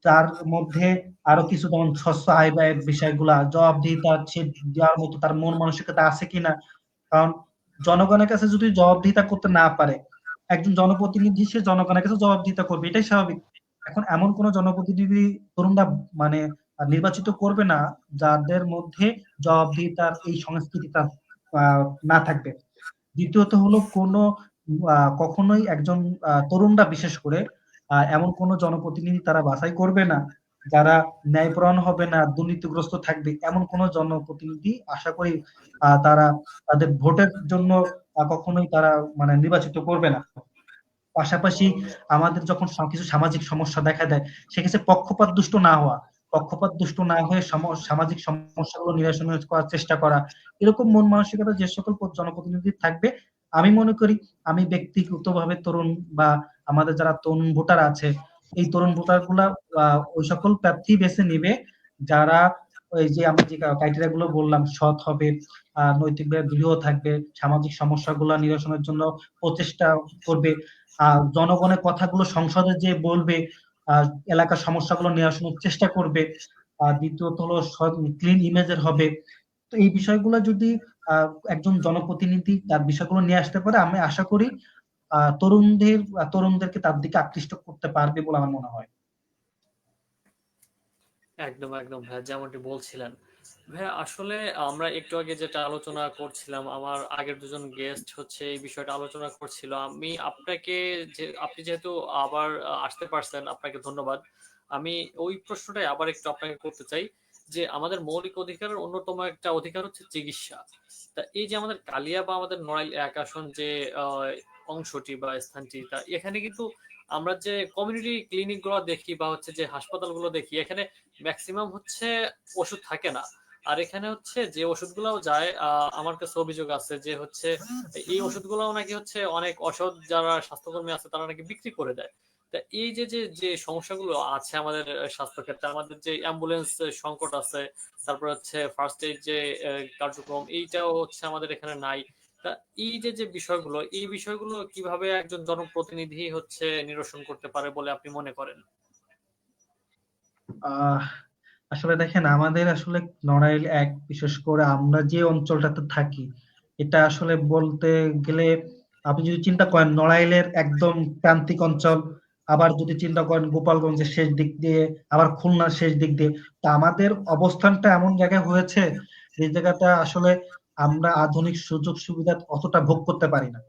তার মধ্যে আরো কিছু যেমন স্বচ্ছ আয় ব্যয়ের বিষয়গুলা, জবাবদিহিতা দেওয়ার মতো তার মন মানসিকতা আছে কিনা। কারণ জনগণের কাছে যদি জবাবদিহিতা করতে না পারে, একজন জনপ্রতিনিধি সে জনগণের কাছে জবাবদিহিতা করবে, এটাই স্বাভাবিক। এখন এমন কোন জনপ্রতিনিধি তরুণরা মানে নির্বাচিত করবে না যাদের মধ্যে জবাবদিহিতার এই সংস্কৃতিটা না থাকবে। দ্বিতীয়ত হলো কখনোই একজন তরুণরা বিশেষ করে এমন কোন জনপ্রতিনিধি তারা বাছাই করবে না যারা ন্যায়পরায়ণ হবে না, দুর্নীতিগ্রস্ত থাকবে, এমন কোন জনপ্রতিনিধি আশা করি তারা তাদের ভোটের জন্য কখনোই তারা মানে নির্বাচিত করবে না। পাশাপাশি আমাদের যখন কিছু সামাজিক সমস্যা দেখা দেয়, সেক্ষেত্রে পক্ষপাত দুষ্ট না হয়ে সামাজিক সমস্যাগুলো নিরসন করার চেষ্টা করা, এরকম মন মানসিকতা যে সকল জনপ্রতিনিধি থাকবে, আমি মনে করি, আমি ব্যক্তিগতভাবে তরুণ বা আমাদের যারা তরুণ ভোটার আছে, এই তরুণ ভোটার গুলা ওই সকল প্রার্থী বেছে নিবে যারা ওই যে আমরা যে ক্রাইটেরিয়া গুলো বললাম, সৎ হবে, নৈতিকভাবে দৃঢ় থাকবে, সামাজিক সমস্যাগুলো নিরসনের জন্য প্রচেষ্টা করবে, জনগণের কথাগুলো সংসদে যে বলবে, এলাকার সমস্যাগুলো নিরসনের চেষ্টা করবে, দ্বিতীয়ত হলো ক্লিন ইমেজের হবে। তো এই বিষয়গুলো যদি একজন জনপ্রতিনিধি তার বিষয়গুলো নিয়ে আসতে পারে, আমি আশা করি তরুণদেরকে তার দিকে আকৃষ্ট করতে পারবে বলে আমার মনে হয়। একদম একদম ভাইয়া, যেমনটি বলছিলেন ভাইয়া, আসলে আমরা একটু আগে যেটা আলোচনা করছিলাম, আমার আগের দুজন গেস্ট হচ্ছে এই বিষয়টা আলোচনা করছিল। আমি আপনাকে, যে আপনি যেহেতু আবার আসতে পারছেন, আপনাকে ধন্যবাদ। আমি ওই প্রশ্নটাই আবার একটু আপনাকে করতে চাই, যে আমাদের মৌলিক অধিকারের অন্যতম একটা অধিকার হচ্ছে চিকিৎসা। তা এই যে আমাদের কালিয়া বা আমাদের নড়াইল এক আসন যে আহ, অংশটি বা স্থানটি, তা এখানে কিন্তু আমরা যে কমিউনিটি ক্লিনিক গুলো দেখি বা হচ্ছে যে হাসপাতালগুলো দেখি, এখানে ম্যাক্সিমাম হচ্ছে ওষুধ থাকে না। আর এখানে হচ্ছে যে ওষুধগুলোও যায়, আমার কাছে অভিযোগ আছে যে হচ্ছে এই ওষুধগুলোও নাকি হচ্ছে অনেক অসৎ যারা স্বাস্থ্যকর্মী আছে তারা নাকি বিক্রি করে দেয়। তা এই যে যে যে সমস্যাগুলো আছে আমাদের স্বাস্থ্য ক্ষেত্রে, আমাদের যে অ্যাম্বুলেন্স সংকট আছে, তারপর হচ্ছে ফার্স্ট এইড যে কার্যক্রম, এইটাও হচ্ছে আমাদের এখানে নাই। তা এই যে যে বিষয়গুলো, এই বিষয়গুলো কিভাবে একজন জনপ্রতিনিধি হচ্ছে নিরসন করতে পারে বলে আপনি মনে করেন? আহ আসলে দেখেন, আমাদের আসলে নড়াইল এক, বিশেষ করে আমরা যে অঞ্চলটাতে থাকি, এটা আসলে বলতে গেলে আপনি যদি চিন্তা করেন নড়াইলের একদম প্রান্তিক অঞ্চল, আবার যদি চিন্তা করেন গোপালগঞ্জের শেষ দিক দিয়ে, আবার খুলনার শেষ দিক দিয়ে, তা আমাদের অবস্থানটা এমন জায়গায় হয়েছে যে জায়গাটা আসলে আমরা আধুনিক সুযোগ সুবিধা অতটা ভোগ করতে পারি না।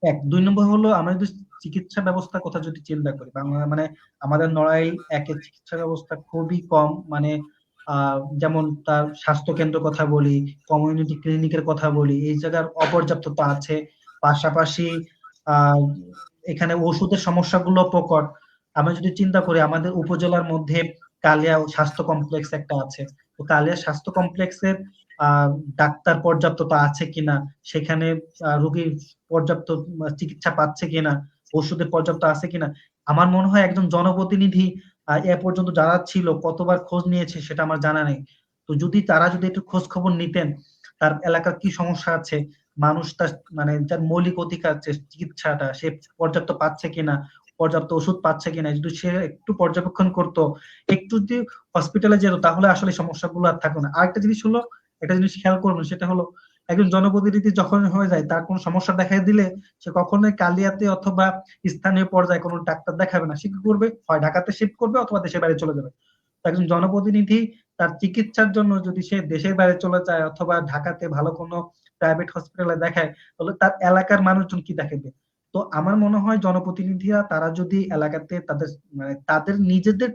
এক, দুই নম্বর হলো আমরা যদি চিকিৎসা ব্যবস্থার কথা যদি চিন্তা করি, বাংলা মানে আমাদের নড়াইল একের চিকিৎসা ব্যবস্থা খুবই কম, মানে যেমন তার স্বাস্থ্য কেন্দ্র কথা বলি, কমিউনিটি ক্লিনিকের কথা বলি, এই জায়গার অপর্যাপ্ততা আছে। পাশাপাশি আহ এখানে ওষুধের সমস্যাগুলো প্রকট। আমরা যদি চিন্তা করি আমাদের উপজেলার মধ্যে কালিয়া স্বাস্থ্য কমপ্লেক্স একটা আছে, তো কালিয়া স্বাস্থ্য কমপ্লেক্সের আহ ডাক্তার পর্যাপ্ততা আছে কিনা, সেখানে রোগীর পর্যাপ্ত চিকিৎসা পাচ্ছে কিনা, ওষুধের পর্যাপ্ত আছে কিনা, আমার মনে হয় একজন জনপ্রতিনিধি এ পর্যন্ত যারা ছিল কতবার খোঁজ নিয়েছে সেটা আমার জানা নেই। তো তারা যদি একটু খোঁজ খবর নিতেন, তার এলাকার কি সমস্যা আছে, মানুষ তার মানে যার মৌলিক অধিকার যে চিকিৎসাটা সে পর্যাপ্ত পাচ্ছে কিনা, পর্যাপ্ত ওষুধ পাচ্ছে কিনা, যদি সে একটু পর্যবেক্ষণ করতো, একটু যদি হসপিটালে যেত, তাহলে আসলে সমস্যাগুলো আর থাকতো না। আরেকটা জিনিস হলো, একটা জিনিস খেয়াল করবেন, সেটা হলো একজন জনপ্রতিনিধি যখন হয়ে যায়, তার কোনো সমস্যা দেখা দিলে সে কখনোই কালিয়াতে অথবা স্থানীয় পর্যায়ে কোনো ডাক্তার দেখাবে না। সে কি করবে, হয় ঢাকাতে শিফট করবে অথবা দেশের বাইরে চলে যাবে। তো একজন জনপ্রতিনিধি তার চিকিৎসার জন্য যদি সে দেশের বাইরে চলে যায় অথবা ঢাকাতে ভালো কোনো প্রাইভেট হসপিটালে দেখায়, তাহলে তার এলাকার মানুষজন কি দেখাবে? তো আমার মনে হয় জনপ্রতিনিধিরা তারা যদি এলাকাতে তাদের মানে তাদের নিজেদের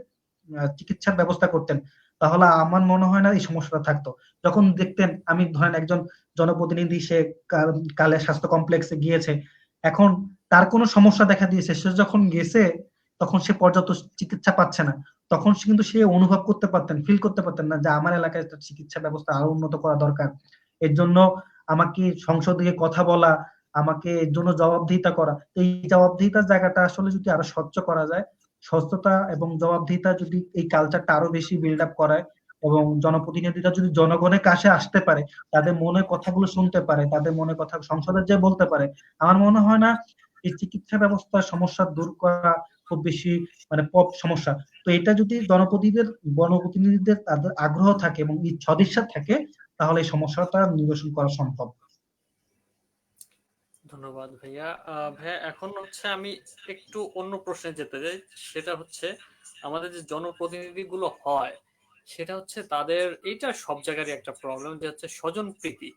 চিকিৎসার ব্যবস্থা করতেন, তাহলে আমার মনে হয় না এই সমস্যাটা থাকতো। যখন দেখতেন, আমি ধরেন একজন জনপ্রতিনিধি, সে কালে স্বাস্থ্য কমপ্লেক্সে গিয়েছে, এখন তার কোনো সমস্যা দেখা দিয়েছে, সে যখন গেছে তখন সে পর্যাপ্ত চিকিৎসা পাচ্ছে না, তখন সে অনুভব করতে পারতেন, ফিল করতে পারতেন না যে আমার এলাকায় একটা চিকিৎসা ব্যবস্থা আরো উন্নত করা দরকার। এর জন্য আমাকে সংসদে গিয়ে কথা বলা, আমাকে এর জন্য জবাবদিহিতা করা। তো এই জবাবদিহিতার জায়গাটা আসলে যদি আরো স্বচ্ছ করা যায়, স্বচ্ছতা এবং জবাবদিহিতা যদি এই কালচারটা আরো বেশি বিল্ড আপ করায়, এবং জনপ্রতিনিধিরা যদি জনগণের কাছে আসতে পারে, তাদের মনের কথাগুলো শুনতে পারে, তাদের মনের কথা সংসদে যে বলতে পারে, আমার মনে হয় না এই চিকিৎসা ব্যবস্থার সমস্যা দূর করা খুব বেশি মানে সমস্যা। তো এটা যদি জনপ্রতিনিধিদের তাদের আগ্রহ থাকে এবং সদিচ্ছা থাকে, তাহলে এই সমস্যাটা নিরসন করা সম্ভব। ধন্যবাদ ভাইয়া। ভাইয়া, এখন হচ্ছে আমি একটু অন্য প্রশ্নে যেতে চাই। সেটা হচ্ছে আমাদের যে জনপ্রতিনিধিগুলো হয়, সেটা হচ্ছে তাদের, এইটা সব জায়গারই একটা প্রবলেম, যে হচ্ছে স্বজন প্রীতি।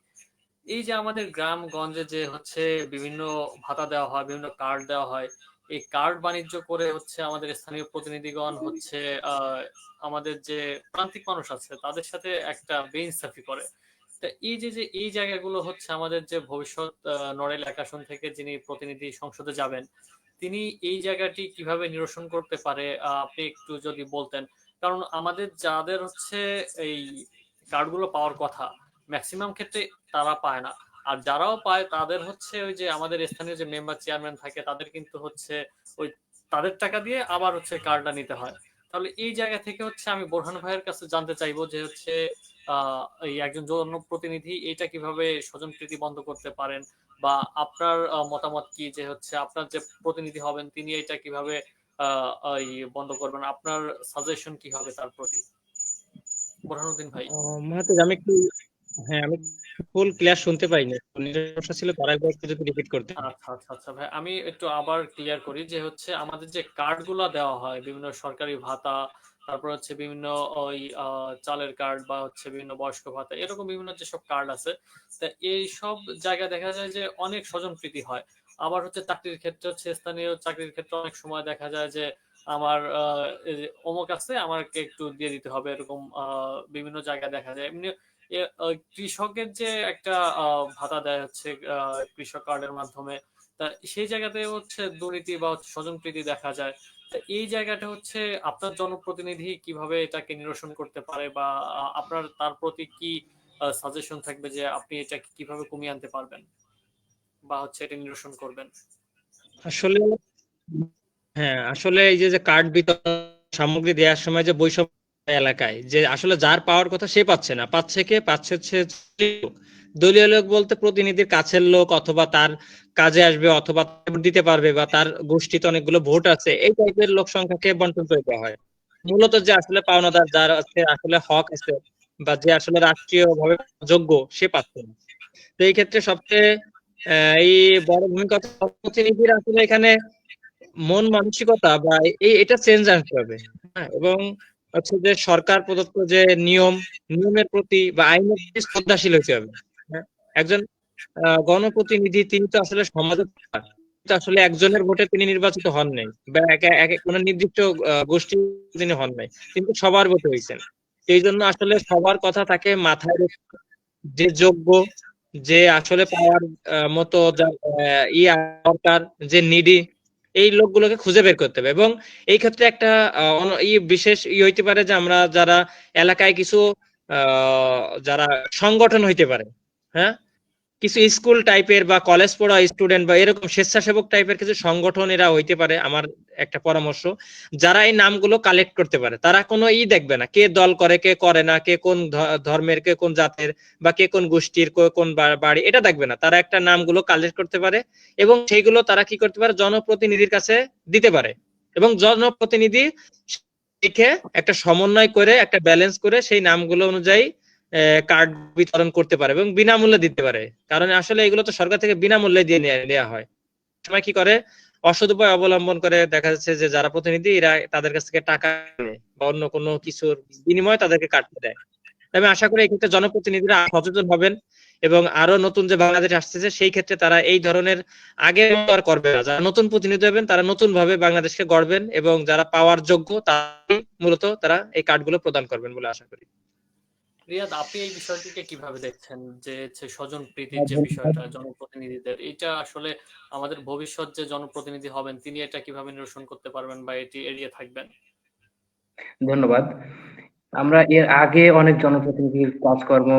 এই যে আমাদের গ্রামগঞ্জে যে হচ্ছে বিভিন্ন ভাতা দেওয়া হয়, বিভিন্ন কার্ড দেওয়া হয়, এই কার্ড বাণিজ্য করে হচ্ছে আমাদের স্থানীয় প্রতিনিধিগণ হচ্ছে আহ আমাদের যে প্রান্তিক মানুষ আছে তাদের সাথে একটা বেইনসাফি করে। তা এই যে যে এই জায়গাগুলো হচ্ছে আমাদের যে ভবিষ্যৎ নড়াইল এক আসন থেকে যিনি প্রতিনিধি সংসদে যাবেন, তিনি এই জায়গাটি কিভাবে নিরসন করতে পারে, আপনি একটু যদি বলতেন। কারণ আমাদের যাদের হচ্ছে এই কার্ডগুলো পাওয়ার কথা, ম্যাক্সিমাম ক্ষেত্রে তারা পায় না। আর যারাও পায় তাদের হচ্ছে ওই যে আমাদের স্থানীয় যে মেম্বার চেয়ারম্যান থাকে, তাদের কিন্তু হচ্ছে ওই তাদের টাকা দিয়ে আবার হচ্ছে কার্ডটা নিতে হয়। তো তাহলে এই জায়গা থেকে হচ্ছে আমি বোরহান ভাইয়ের কাছে জানতে চাইবো যে হচ্ছে এই একজন জনপ্রতিনিধি এটা কিভাবে স্বজনপ্রীতি বন্ধ করতে পারেন, বা আপনার মতামত কি যে হচ্ছে আপনার যে প্রতিনিধি হবেন তিনি এটা কিভাবে এই বন্ধ করবেন, আপনার সাজেশন কি হবে তার প্রতি? বোরহানুদ্দিন ভাই। মাহতাজ, আমি একটু, হ্যাঁ, আমি ফুল ক্লিয়ার শুনতে পাইনি, সমস্যা ছিল, তার একবার একটু যদি রিপিট করতে। আচ্ছা আচ্ছা আচ্ছা ভাই, আমি একটু আবার ক্লিয়ার করি যে হচ্ছে আমাদের যে কার্ডগুলো দেওয়া হয় বিভিন্ন সরকারি ভাতা, তারপর হচ্ছে বিভিন্ন ওই চালের কার্ড বা হচ্ছে বিভিন্ন বয়স্ক ভাতা, এরকম বিভিন্ন যেসব কার্ড আছে, তা এই সব জায়গায় দেখা যায় যে অনেক স্বজনপ্রীতি হয়। আবার হচ্ছে চাকরির ক্ষেত্রে হচ্ছে স্থানীয় চাকরির ক্ষেত্রে অনেক সময় দেখা যায় যে আমার এই যে অমুক আছে আমাকে একটু দিয়ে দিতে হবে, এরকম বিভিন্ন জায়গায় দেখা যায়। এমনি কৃষকের যে একটা ভাতা দেয় হচ্ছে কৃষক কার্ডের মাধ্যমে, তা সেই জায়গাতে হচ্ছে দুর্নীতি বা হচ্ছে স্বজনপ্রীতি দেখা যায়। তা এই জায়গাটা হচ্ছে আপনার জনপ্রতিনিধি কিভাবে এটাকে নিরসন করতে পারে, বা আপনার তার প্রতি কি সাজেশন থাকবে যে আপনি এটাকে কিভাবে কমিয়ে আনতে পারবেন বা হচ্ছে এটা নিরসন করবেন? আসলে, হ্যাঁ, আসলে এই যে যে কার্ড বিতরণ সামগ্রী দেওয়ার সময় যে বৈষম্য এলাকায়, যে আসলে যার পাওয়ার কথা সে পাচ্ছে না, পাচ্ছে কে, পাচ্ছে হচ্ছে দলীয় লোক বলতে প্রতিনিধির কাছের লোক, অথবা তার কাজে আসবে, অথবা ভোট দিতে পারবে, বা তার গোষ্ঠীতে অনেকগুলো ভোট আছে, এই টাইপের লোক সংখ্যাকে বন্টন করে দেওয়া হয়। মূলত যে আসলে পাওনাদার, যার আছে আসলে হক আছে, বা যে আসলে রাষ্ট্রীয় ভাবে যোগ্য, সে পাচ্ছে না। তো এই ক্ষেত্রে সবচেয়ে এই বড় ভূমিকা প্রতিনিধির আসলে এখানে মন মানসিকতা বা এটা চেঞ্জ আনতে হবে। হ্যাঁ, এবং হচ্ছে যে সরকার প্রদত্ত যে নিয়মের প্রতি বা আইনের প্রতি শ্রদ্ধাশীল হতে হবে। হ্যাঁ, একজন গণপ্রতিনিধি তিনি তো আসলে সমাজের প্রধান। কিন্তু আসলে একজনের ভোটে তিনি নির্বাচিত হন নাই, বা কোনো নির্দিষ্ট গোষ্ঠী তিনি হন নাই, কিন্তু সবার ভোটে হয়েছেন। এই জন্য আসলে সবার কথা তাকে মাথায় রেখে, যে যোগ্য, যে আসলে পাওয়ার মতো দরকার, যে নিডি, এই লোকগুলোকে খুঁজে বের করতে হবে। এবং এই ক্ষেত্রে একটা বিশেষ হইতে পারে যে আমরা যারা এলাকায় কিছু যারা সংগঠন হইতে পারে, হ্যাঁ, কিছু স্কুল টাইপের বা কলেজ পড়া স্টুডেন্ট বা এরকম স্বেচ্ছাসেবক টাইপের কিছু সংগঠন এরা হইতে পারে। আমার একটা পরামর্শ, যারা এই নামগুলো কালেক্ট করতে পারে, তারা কোনো দেখবে না কে দল করে কে করে না, কে কোন ধর্মের, কে কোন জাতের, বা কে কোন গোষ্ঠীর, কে কোন বাড়ি, এটা দেখবে না। তারা একটা নামগুলো কালেক্ট করতে পারে, এবং সেইগুলো তারা কি করতে পারে, জনপ্রতিনিধির কাছে দিতে পারে, এবং জনপ্রতিনিধি লিখে একটা সমন্বয় করে, একটা ব্যালেন্স করে সেই নামগুলো অনুযায়ী কার্ড বিতরণ করতে পারে এবং বিনামূল্যে দিতে পারে। কারণ আসলে এগুলো তো সরকার থেকে বিনামূল্যে দিয়ে নেওয়া হয়। সময় কি করে, অসৎ উপায় অবলম্বন করে, দেখা যাচ্ছে যে যারা প্রতিনিধি এরা তাদের কাছ থেকে টাকা নেয় বা অন্য কোনো কিছুর বিনিময়ে তাদেরকে কাটতে দেয়। আমি আশা করি এই ক্ষেত্রে জনপ্রতিনিধিরা সচেতন হবেন, এবং আরো নতুন যে বাংলাদেশ আসতেছে সেই ক্ষেত্রে তারা এই ধরনের আগে আর করবে না। যারা নতুন প্রতিনিধি হবেন তারা নতুন ভাবে বাংলাদেশকে গড়বেন, এবং যারা পাওয়ার যোগ্য তারা মূলত তারা এই কার্ডগুলো প্রদান করবেন বলে আশা করি। রিয়াদ, আপনি এই বিষয়টিকে কিভাবে দেখছেন যে হচ্ছে স্বজন প্রীতির যে ধন্যবাদ। বিষয়টা জনপ্রতিনিধিদের, এটা আসলে আমাদের ভবিষ্যৎ যে জনপ্রতিনিধি হবেন তিনি এটা কিভাবে নিরসন করতে পারবেন বা এটি এড়িয়ে থাকবেন? ধন্যবাদ। আমরা এর আগে অনেক জনপ্রতিনিধির কাজকর্ম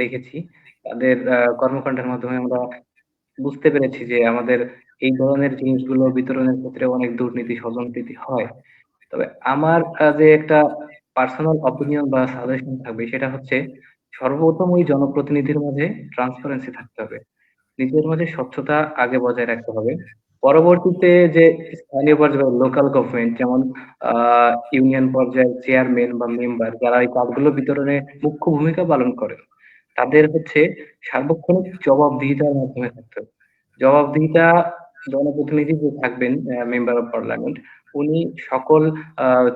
দেখেছি। তাদের কর্মকাণ্ডের মাধ্যমে আমরা বুঝতে পেরেছি যে আমাদের এই ধরনের জিনিসগুলো বিতরণের ক্ষেত্রে অনেক দুর্নীতি, স্বজনপ্রীতি হয়। তবে আমার যে একটা পার্সোনাল অপিনিয়ন বা সাজেশন থাকবে সেটা হচ্ছে, সর্বপ্রথম ওই জনপ্রতিনিধির মাঝে ট্রান্সপারেন্সি থাকতে হবে, নিজের মাঝে স্বচ্ছতা আগে বজায় রাখতে হবে। পরবর্তীতে যে স্থানীয় পর্যায়ে লোকাল গভর্নমেন্ট, যেমন ইউনিয়ন পর্যায়ের চেয়ারম্যান বা মেম্বার যারা এই কাজগুলো বিতরণে মুখ্য ভূমিকা পালন করে, তাদের হচ্ছে সার্বক্ষণিক জবাবদিহিতার মাধ্যমে থাকতে হবে। জবাবদিহিতা, জনপ্রতিনিধি যে থাকবেন, মেম্বার অফ পার্লামেন্ট, উনি সকল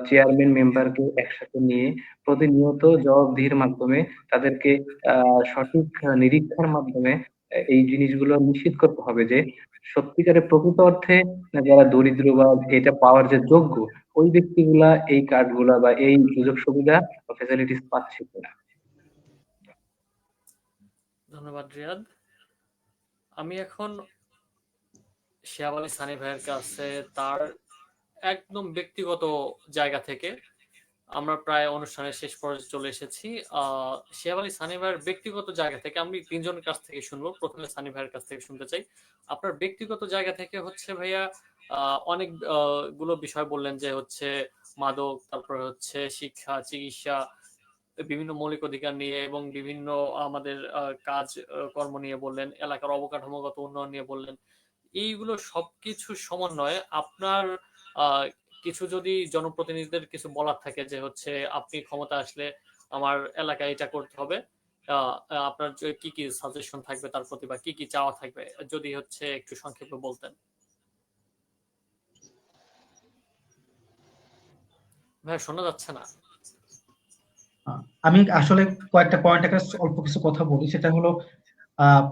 চেয়ারম্যান মেম্বারকে একসাথে নিয়ে প্রতিনিয়ত জবাবদিহির মাধ্যমে তাদেরকে সঠিক নিরীক্ষার মাধ্যমে এই জিনিসগুলো নিশ্চিত করতে হবে যে সত্যিকারের প্রকৃত অর্থে যারা দরিদ্র বা এটা পাওয়ার যে যোগ্য, ওই ব্যক্তিগুলা এই কার্ডগুলা বা এই সুযোগ সুবিধা বা ফ্যাসিলিটিস পাচ্ছে কিনা। ধন্যবাদ রিয়াদ। আমি এখন শিহাব আলী সানি ভাইয়ের কাছে তার একদম ব্যক্তিগত জায়গা থেকে, আমরা প্রায় অনুষ্ঠানের শেষ পর্যায়ে চলে এসেছি, শিহাব আলী সানি ভাইয়ের ব্যক্তিগত জায়গা থেকে আমি তিনজনের কাছ থেকে শুনবো। প্রথমে সানি ভাইয়ের কাছ থেকে শুনতে চাই। আপনার ব্যক্তিগত জায়গা থেকে হচ্ছে ভাইয়া, অনেক গুলো বিষয় বললেন যে হচ্ছে মাদক, তারপরে হচ্ছে শিক্ষা, চিকিৎসা, বিভিন্ন মৌলিক অধিকার নিয়ে এবং বিভিন্ন আমাদের কাজ কর্ম নিয়ে বললেন, এলাকার অবকাঠামোগত উন্নয়ন নিয়ে বললেন। এইগুলো সবকিছু সমন্বয়ে আপনার আহ, কিছু যদি জনপ্রতিনিধিদের কিছু বলার থাকে যে হচ্ছে আপনি ক্ষমতা আসলে আমার এলাকায় এটা করতে হবে, আপনার কি কি সাজেশন থাকবে তার প্রতি, বা কি কি চাওয়া থাকবে, যদি হচ্ছে একটু সংক্ষেপে বলতেন। ভাই শোনা যাচ্ছে না। আমি আসলে কয়েকটা পয়েন্ট একটা অল্প কিছু কথা বলি। সেটা হলো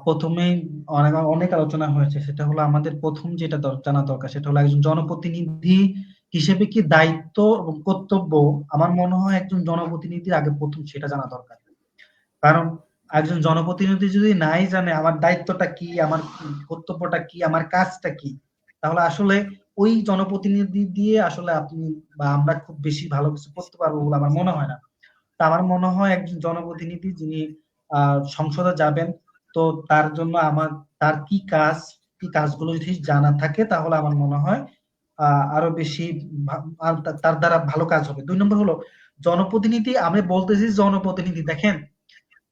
প্রথমেই অনেক অনেক আলোচনা হয়েছে, সেটা হলো আমাদের প্রথম যেটা জানা দরকার সেটা হলো একজন জনপ্রতিনিধি হিসেবে কি দায়িত্ব এবং কর্তব্য। আমার মনে হয় একজন জনপ্রতিনিধির আগে প্রথম সেটা জানা দরকার। কারণ একজন জনপ্রতিনিধি যদি নাই জানে আমার দায়িত্বটা কি, আমার কর্তব্যটা কি, আমার কাজটা কি, তাহলে আসলে ওই জনপ্রতিনিধি দিয়ে আসলে আপনি বা আমরা খুব বেশি ভালো কিছু করতে পারবো বলে আমার মনে হয় না। তা আমার মনে হয় একজন জনপ্রতিনিধি যিনি সংসদে যাবেন, তো তার জন্য তার কি কাজ, কি কাজগুলো যদি জানা থাকে তাহলে আমার মনে হয় আরো বেশি তার দ্বারা ভালো কাজ হবে। 2 নম্বর হলো জনপ্রতিনিধি। আমি বলতেছি জনপ্রতিনিধি, দেখেন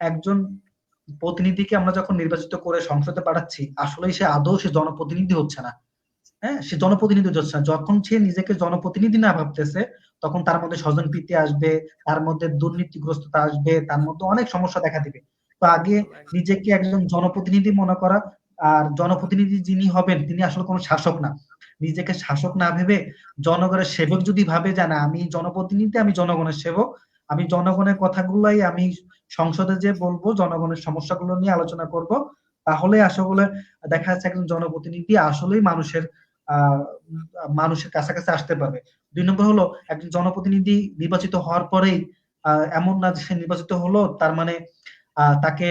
একজন প্রতিনিধিকে আমরা যখন নির্বাচিত করে সংসদে পাঠাচ্ছি, আসলে সে আদৌ সে জনপ্রতিনিধি হচ্ছে না। হ্যাঁ, সে জনপ্রতিনিধি হচ্ছে না। যখন সে নিজেকে জনপ্রতিনিধি না ভাবতেছে, তখন তার মধ্যে স্বজনপ্রীতি আসবে, তার মধ্যে দুর্নীতিগ্রস্ততা আসবে, তার মধ্যে অনেক সমস্যা দেখা দিবে। তো আগে নিজেকে একজন জনপ্রতিনিধি মনে করা। আর জনপ্রতিনিধি যিনি হবেন তিনি আসলে কোনো শাসক না। নিজেকে শাসক না ভেবে জনগণের সেবক যদি ভাবে যে না আমি জনপ্রতিনিধি, আমি জনগণের সেবক, আমি জনগণের কথাগুলাই আমি সংসদে যে বলবো, জনগণের সমস্যাগুলো নিয়ে আলোচনা করব, তাহলে আসলে দেখা যাচ্ছে একজন জনপ্রতিনিধি আসলেই আহ মানুষের কাছাকাছি আসতে পারবে। 2 নম্বর হলো একজন জনপ্রতিনিধি নির্বাচিত হওয়ার পরেই এমন না যে সে নির্বাচিত হলো তার মানে তাকে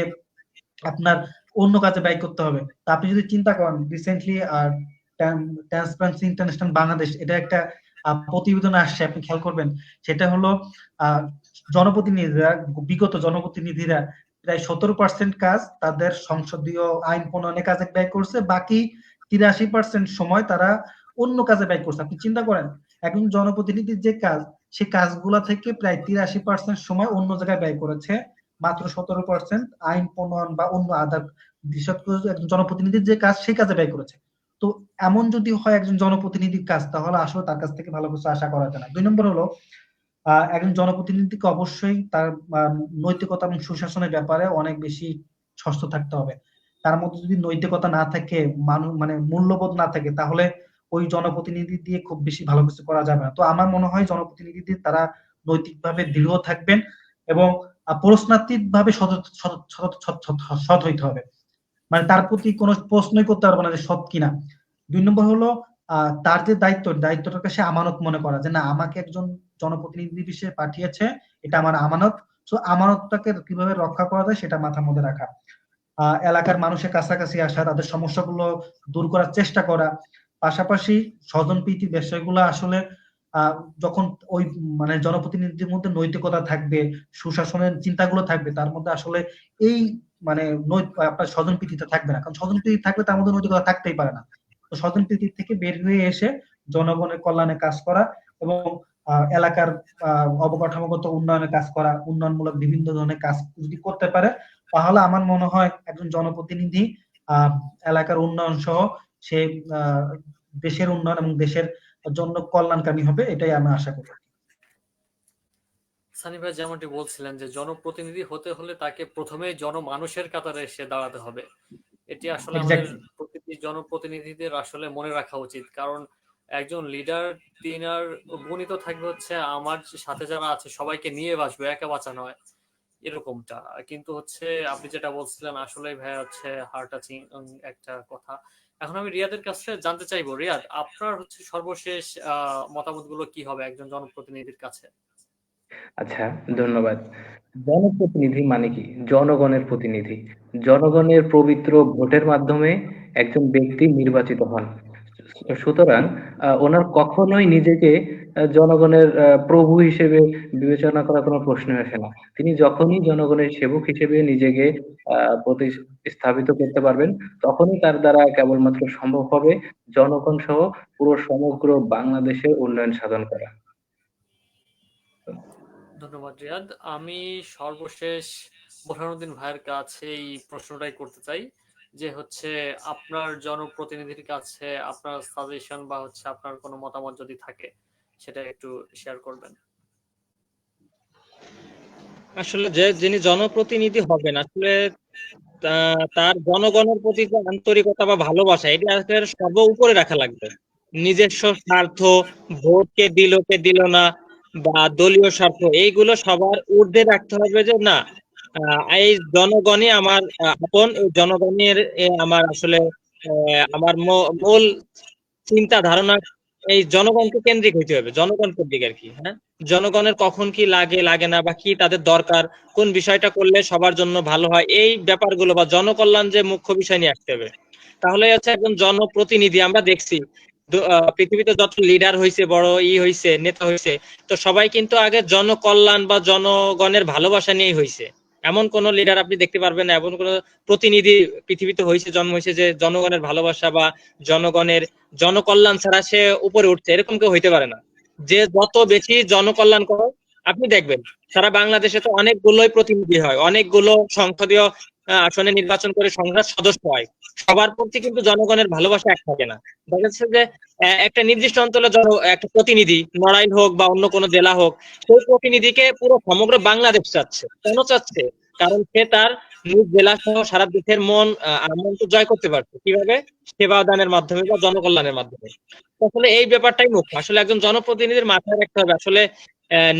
আপনার অন্য কাজে ব্যয় করতে হবে। তা আপনি যদি চিন্তা করেন রিসেন্টলি ট্রান্সপারেন্সি ইন্টারন্যাশনাল বাংলাদেশ এটা একটা প্রতিবেদন আসছে, আপনি খেয়াল করবেন। সেটা হলো আহ জনপ্রতিনিধিরা, বিগত জনপ্রতিনিধিরা প্রায় 17% কাজ তাদের সংসদীয় আইন প্রণয়নের কাজে ব্যয় করছে, বাকি 83% সময় তারা অন্য কাজে ব্যয় করছে। আপনি চিন্তা করেন একজন জনপ্রতিনিধির যে কাজ, সে কাজগুলা থেকে প্রায় 83% সময় অন্য জায়গায় ব্যয় করেছে, মাত্র 17% আইন প্রণয়ন বা অন্য আদার বিষয় একজন জনপ্রতিনিধির যে কাজ সেই কাজে ব্যয় করেছে। তো এমন যদি হয় একজন জনপ্রতিনিধির কাজ, তাহলে আসলে তার কাছ থেকে ভালো কিছু আশা করা যায় না। 2 নম্বর হলো একজন জনপ্রতিনিধিকে অবশ্যই তার নৈতিকতা এবং সুশাসনের ব্যাপারে অনেক বেশি সচেতন থাকতে হবে। তার মধ্যে যদি নৈতিকতা না থাকে, মানে মূল্যবোধ না থাকে, তাহলে ওই জনপ্রতিনিধি দিয়ে খুব বেশি ভালো কিছু করা যাবে না। তো আমার মনে হয় জনপ্রতিনিধি তারা নৈতিকভাবে দৃঢ় থাকবেন এবং প্রশ্নাতীত ভাবে সৎ হইতে হবে। মানে তার প্রতি কোনো প্রশ্নই করতে পারবো না যে সৎ কিনা। 2 নম্বর হলো তার যে দায়িত্বটাকে সে আমানত মনে করা, যে না আমাকে একজন জনপ্রতিনিধি হিসেবে পাঠিয়েছে, এটা আমার আমানত। তো আমানতটাকে কিভাবে রক্ষা করা যায় সেটা মাথার মধ্যে রাখা। এলাকার মানুষের কাছাকাছি আসা, তাদের সমস্যাগুলো দূর করার চেষ্টা করা, পাশাপাশি স্বজনপ্রীতি বিষয়গুলো আসলে যখন ওই মানে জনপ্রতিনিধির মধ্যে নৈতিকতা থাকবে, সুশাসনের চিন্তাগুলো থাকবে, তার মধ্যে আসলে এই মানে আপনার স্বজনপ্রীতিটা থাকবে না। কারণ স্বজনপ্রীতি থাকলে তার মধ্যে নৈতিকতা থাকতেই পারে না। তো স্বজনপ্রীতি থেকে বের হয়ে এসে জনগণের কল্যাণে কাজ করা এবং এলাকার অবকাঠামোগত উন্নয়নের কাজ করা, উন্নয়নমূলক বিভিন্ন ধরনের কাজ যদি করতে পারে, তাহলে আমার মনে হয় একজন জনপ্রতিনিধি এলাকার উন্নয়ন সহ সে দেশের উন্নয়ন এবং দেশের জন্য কল্যাণকামী হবে, এটাই আমি আশা করি। সানি ভাই যেমনটি বলছিলেন যে জনপ্রতিনিধি হতে হলে তাকে প্রথমে জনমানুষের কাতারে এসে দাঁড়াতে হবে। এটি আসলে আমাদের এক্স্যাক্টলি। প্রতিটি জনপ্রতিনিধিদের আসলে মনে রাখা উচিত। কারণ একজন লিডার, তিনার গুণই তো থাকবে হচ্ছে আমার সাথে যারা আছে সবাইকে নিয়ে বাঁচবে, একা বাঁচা নয়, এরকমটা। কিন্তু হচ্ছে আপনি যেটা বলছিলেন আসলে ভাই হচ্ছে হার্ট টাচিং একটা কথা। এখন আমি রিয়াদের কাছে জানতে চাইবো, রিয়াদ আপনার হচ্ছে সর্বশেষ মতামতগুলো কি হবে একজন জনপ্রতিনিধির কাছে? আচ্ছা, ধন্যবাদ। জনপ্রতিনিধি মানে কি? জনগণের প্রতিনিধি। জনগণের পবিত্র ভোটের মাধ্যমে একজন ব্যক্তি নির্বাচিত হন। সুতরাং ওনার কখনোই নিজেকে জনগণের প্রভু হিসেবে বিবেচনা করার কোনো প্রশ্নই আসে না। তিনি যখনই জনগণের সেবক হিসেবে নিজেকে প্রতিস্থাপিত করতে পারবেন, তখনই তার দ্বারা কেবলমাত্র সম্ভব হবে জনগণ সহ পুরো সমগ্র বাংলাদেশের উন্নয়ন সাধন করা। ধন্যবাদ রিয়াদ। আমি সর্বশেষ বোরহানুদ্দিন ভাইয়ের কাছে এই প্রশ্নটাই করতে চাই যে হচ্ছে আপনার জনপ্রতিনিধির কাছে আপনার সাজেশন বা হচ্ছে আপনার কোনো মতামত যদি থাকে সেটা একটু শেয়ার করবেন। আসলে যিনি জনপ্রতিনিধি হবেন আসলে তার জনগণের প্রতি যে আন্তরিকতা বা ভালোবাসা এটা আসলে সর্ব উপরে রাখা লাগবে। নিজস্ব স্বার্থ, ভোট কে দিল না, বা দলীয় স্বার্থ, এইগুলো সবার ঊর্ধ্বে রাখতে হবে যে না, এই জনগণই আমার আপন, এই জনগণের আমার আসলে আমার মূল চিন্তা ধারণা, এই জনগণকে কেন্দ্রিক হইতে হবে, জনগণ কেন্দ্রিক আর কি। হ্যাঁ, জনগণের কখন কি লাগে লাগে না বা কি তাদের দরকার, কোন বিষয়টা করলে সবার জন্য ভালো হয়, এই ব্যাপারগুলো বা জনকল্যাণ যে মুখ্য বিষয় নিয়ে আসতে হবে। তাহলে হচ্ছে একজন জনপ্রতিনিধি। আমরা দেখছি পৃথিবীতে যত লিডার হয়েছে, বড় হয়েছে, নেতা হয়েছে, তো সবাই কিন্তু আগে জনকল্যাণ বা জনগণের ভালোবাসা নিয়েই হয়েছে। এমন কোন লিডার আপনি দেখতে পারবেন না, এমন কোন প্রতিনিধি পৃথিবীতে হয়েছে, জন্ম হয়েছে যে জনগণের ভালোবাসা বা জনগণের জনকল্যাণ ছাড়া সে উপরে উঠছে, এরকম কেউ হইতে পারে না। যে যত বেশি জনকল্যাণ করে, আপনি দেখবেন সারা বাংলাদেশে তো অনেকগুলোই প্রতিনিধি হয়, অনেকগুলো সংসদীয় আসনে নির্বাচন করে সংসদ সদস্য হয়, সবার প্রতি কিন্তু জনগণের ভালোবাসা এক থাকে না। দেখা যাচ্ছে যে একটা নির্দিষ্ট অঞ্চলে একটা প্রতিনিধি, নড়াইল হোক বা অন্য কোনো জেলা হোক, সেই প্রতিনিধিকে পুরো সমগ্র বাংলাদেশ চাচ্ছে। কেন চাচ্ছে? কারণ সে তার নিজ জেলা সহ সারা দেশের মন তো জয় করতে পারছে কিভাবে? সেবা দানের মাধ্যমে বা জনকল্যাণের মাধ্যমে। আসলে এই ব্যাপারটাই মুখ্য। আসলে একজন জনপ্রতিনিধির মাথায় রাখতে হবে আসলে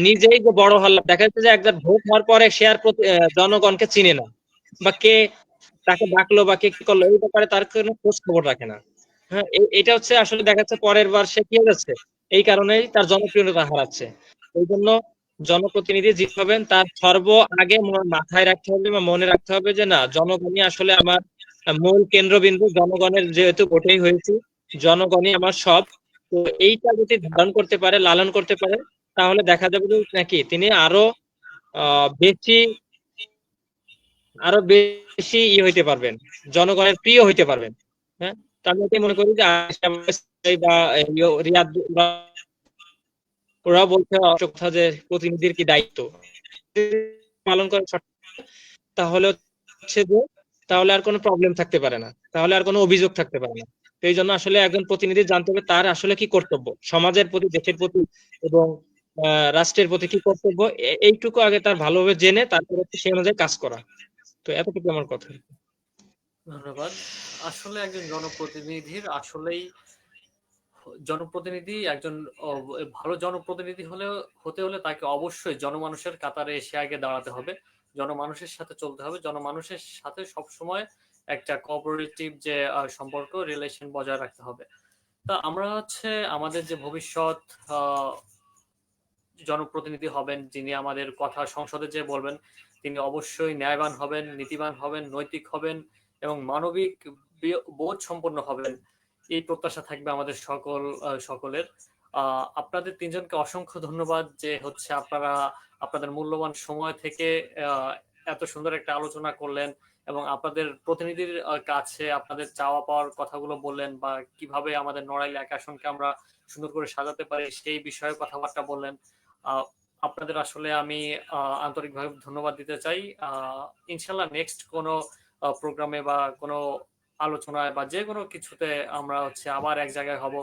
নিজেই যে বড় হল্লা, দেখা যাচ্ছে যে একবার ভোট হওয়ার পরে সে আর জনগণকে চিনে না, বা কে তাকে ডাকলো বা কে কি করলো এই ব্যাপারে তার কোনো খোঁজ খবর রাখে না। হ্যাঁ, এটা হচ্ছে আসলে দেখা যাচ্ছে পরের বার সে কি হয়ে যাচ্ছে, এই কারণেই তার জনপ্রিয়তা হারাচ্ছে। এই জন্য জনপ্রতিনিধি যিনি হবেন তার আগে মাথায় রাখতে হবে বা মনে রাখতে হবে যে না, জনগণই আসলে আমার মূল কেন্দ্রবিন্দু, জনগণের যেহেতু ভোটেই হয়েছি, জনগণই আমার সব। তো এইটা যদি ধারণ করতে পারে, লালন করতে পারে, তাহলে দেখা যাবে যে নাকি তিনি বেশি আরো বেশি হইতে পারবেন, জনগণের প্রিয় হইতে পারবেন। হ্যাঁ, তো আমি এটাই মনে করি যে বা রিয়াদ ওরা বলছে কথা যে প্রতিনিধির কি দায়িত্ব পালন করে তাহলে হচ্ছে যে তাহলে আর কোনো প্রবলেম থাকতে পারে না, তাহলে আর কোনো অভিযোগ থাকতে পারে না। তো এই জন্য আসলে একজন প্রতিনিধি জানতে হবে তার আসলে কি কর্তব্য, সমাজের প্রতি, দেশের প্রতি এবং রাষ্ট্রের প্রতি কি কর্তব্য, এইটুকু আগে তার ভালোভাবে জেনে তারপরে সেই অনুযায়ী কাজ করা। তো এতটুকু আমার কথা। ধন্যবাদ। আসলে একজন জনপ্রতিনিধির আসলেই জনপ্রতিনিধি একজন ভালো জনপ্রতিনিধি হতে হলে তাকে অবশ্যই জনমানুষের কাতারে এসে আগে দাঁড়াতে হবে, জনমানুষের সাথে চলতে হবে, জনমানুষের সাথে সবসময় একটা কোঅপারেটিভ যে সম্পর্ক রিলেশন বজায় রাখতে হবে। তা আমরা হচ্ছে আমাদের যে ভবিষ্যৎ আহ, জনপ্রতিনিধি হবেন, যিনি আমাদের কথা সংসদে যে বলবেন, তিনি অবশ্যই ন্যায়বান হবেন, নীতিবান হবেন, নৈতিক হবেন এবং মানবিক বোধ সম্পন্ন হবেন। এই প্রত্যাশা থাকবে আমাদের সকলের। আপনাদের তিনজনকে অসংখ্য ধন্যবাদ যে হচ্ছে আপনারা আপনাদের মূল্যবান সময় থেকে এত সুন্দর একটা আলোচনা করলেন এবং আপনাদের প্রতিনিধির কাছে আপনাদের চাওয়া পাওয়ার কথাগুলো বললেন, বা কিভাবে আমাদের নড়াইল এক আসনকে আমরা সুন্দর করে সাজাতে পারি সেই বিষয়ে কথাবার্তা বললেন। আপনাদের আসলে আমি আন্তরিকভাবে ধন্যবাদ দিতে চাই। ইনশাল্লাহ নেক্সট কোনো প্রোগ্রামে বা কোনো আলোচনায় বা যে কোনো কিছুতে আমরা হচ্ছে আবার এক জায়গায় হব।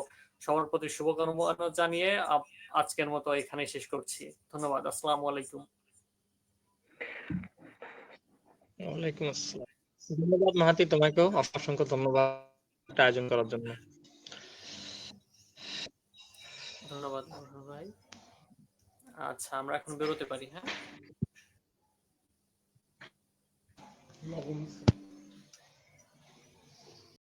সবার প্রতি শুভকামনা জানিয়ে আজকের মতো এখানেই শেষ করছি। ধন্যবাদ। আসসালামু আলাইকুম। ওয়ালাইকুম আসসালাম। ধন্যবাদ মাহাতি, তোমাকেও অসংখ্য ধন্যবাদ আয়োজন করার জন্য। ধন্যবাদ ভাই। আচ্ছা, আমরা এখন বেরোতে পারি। হ্যাঁ।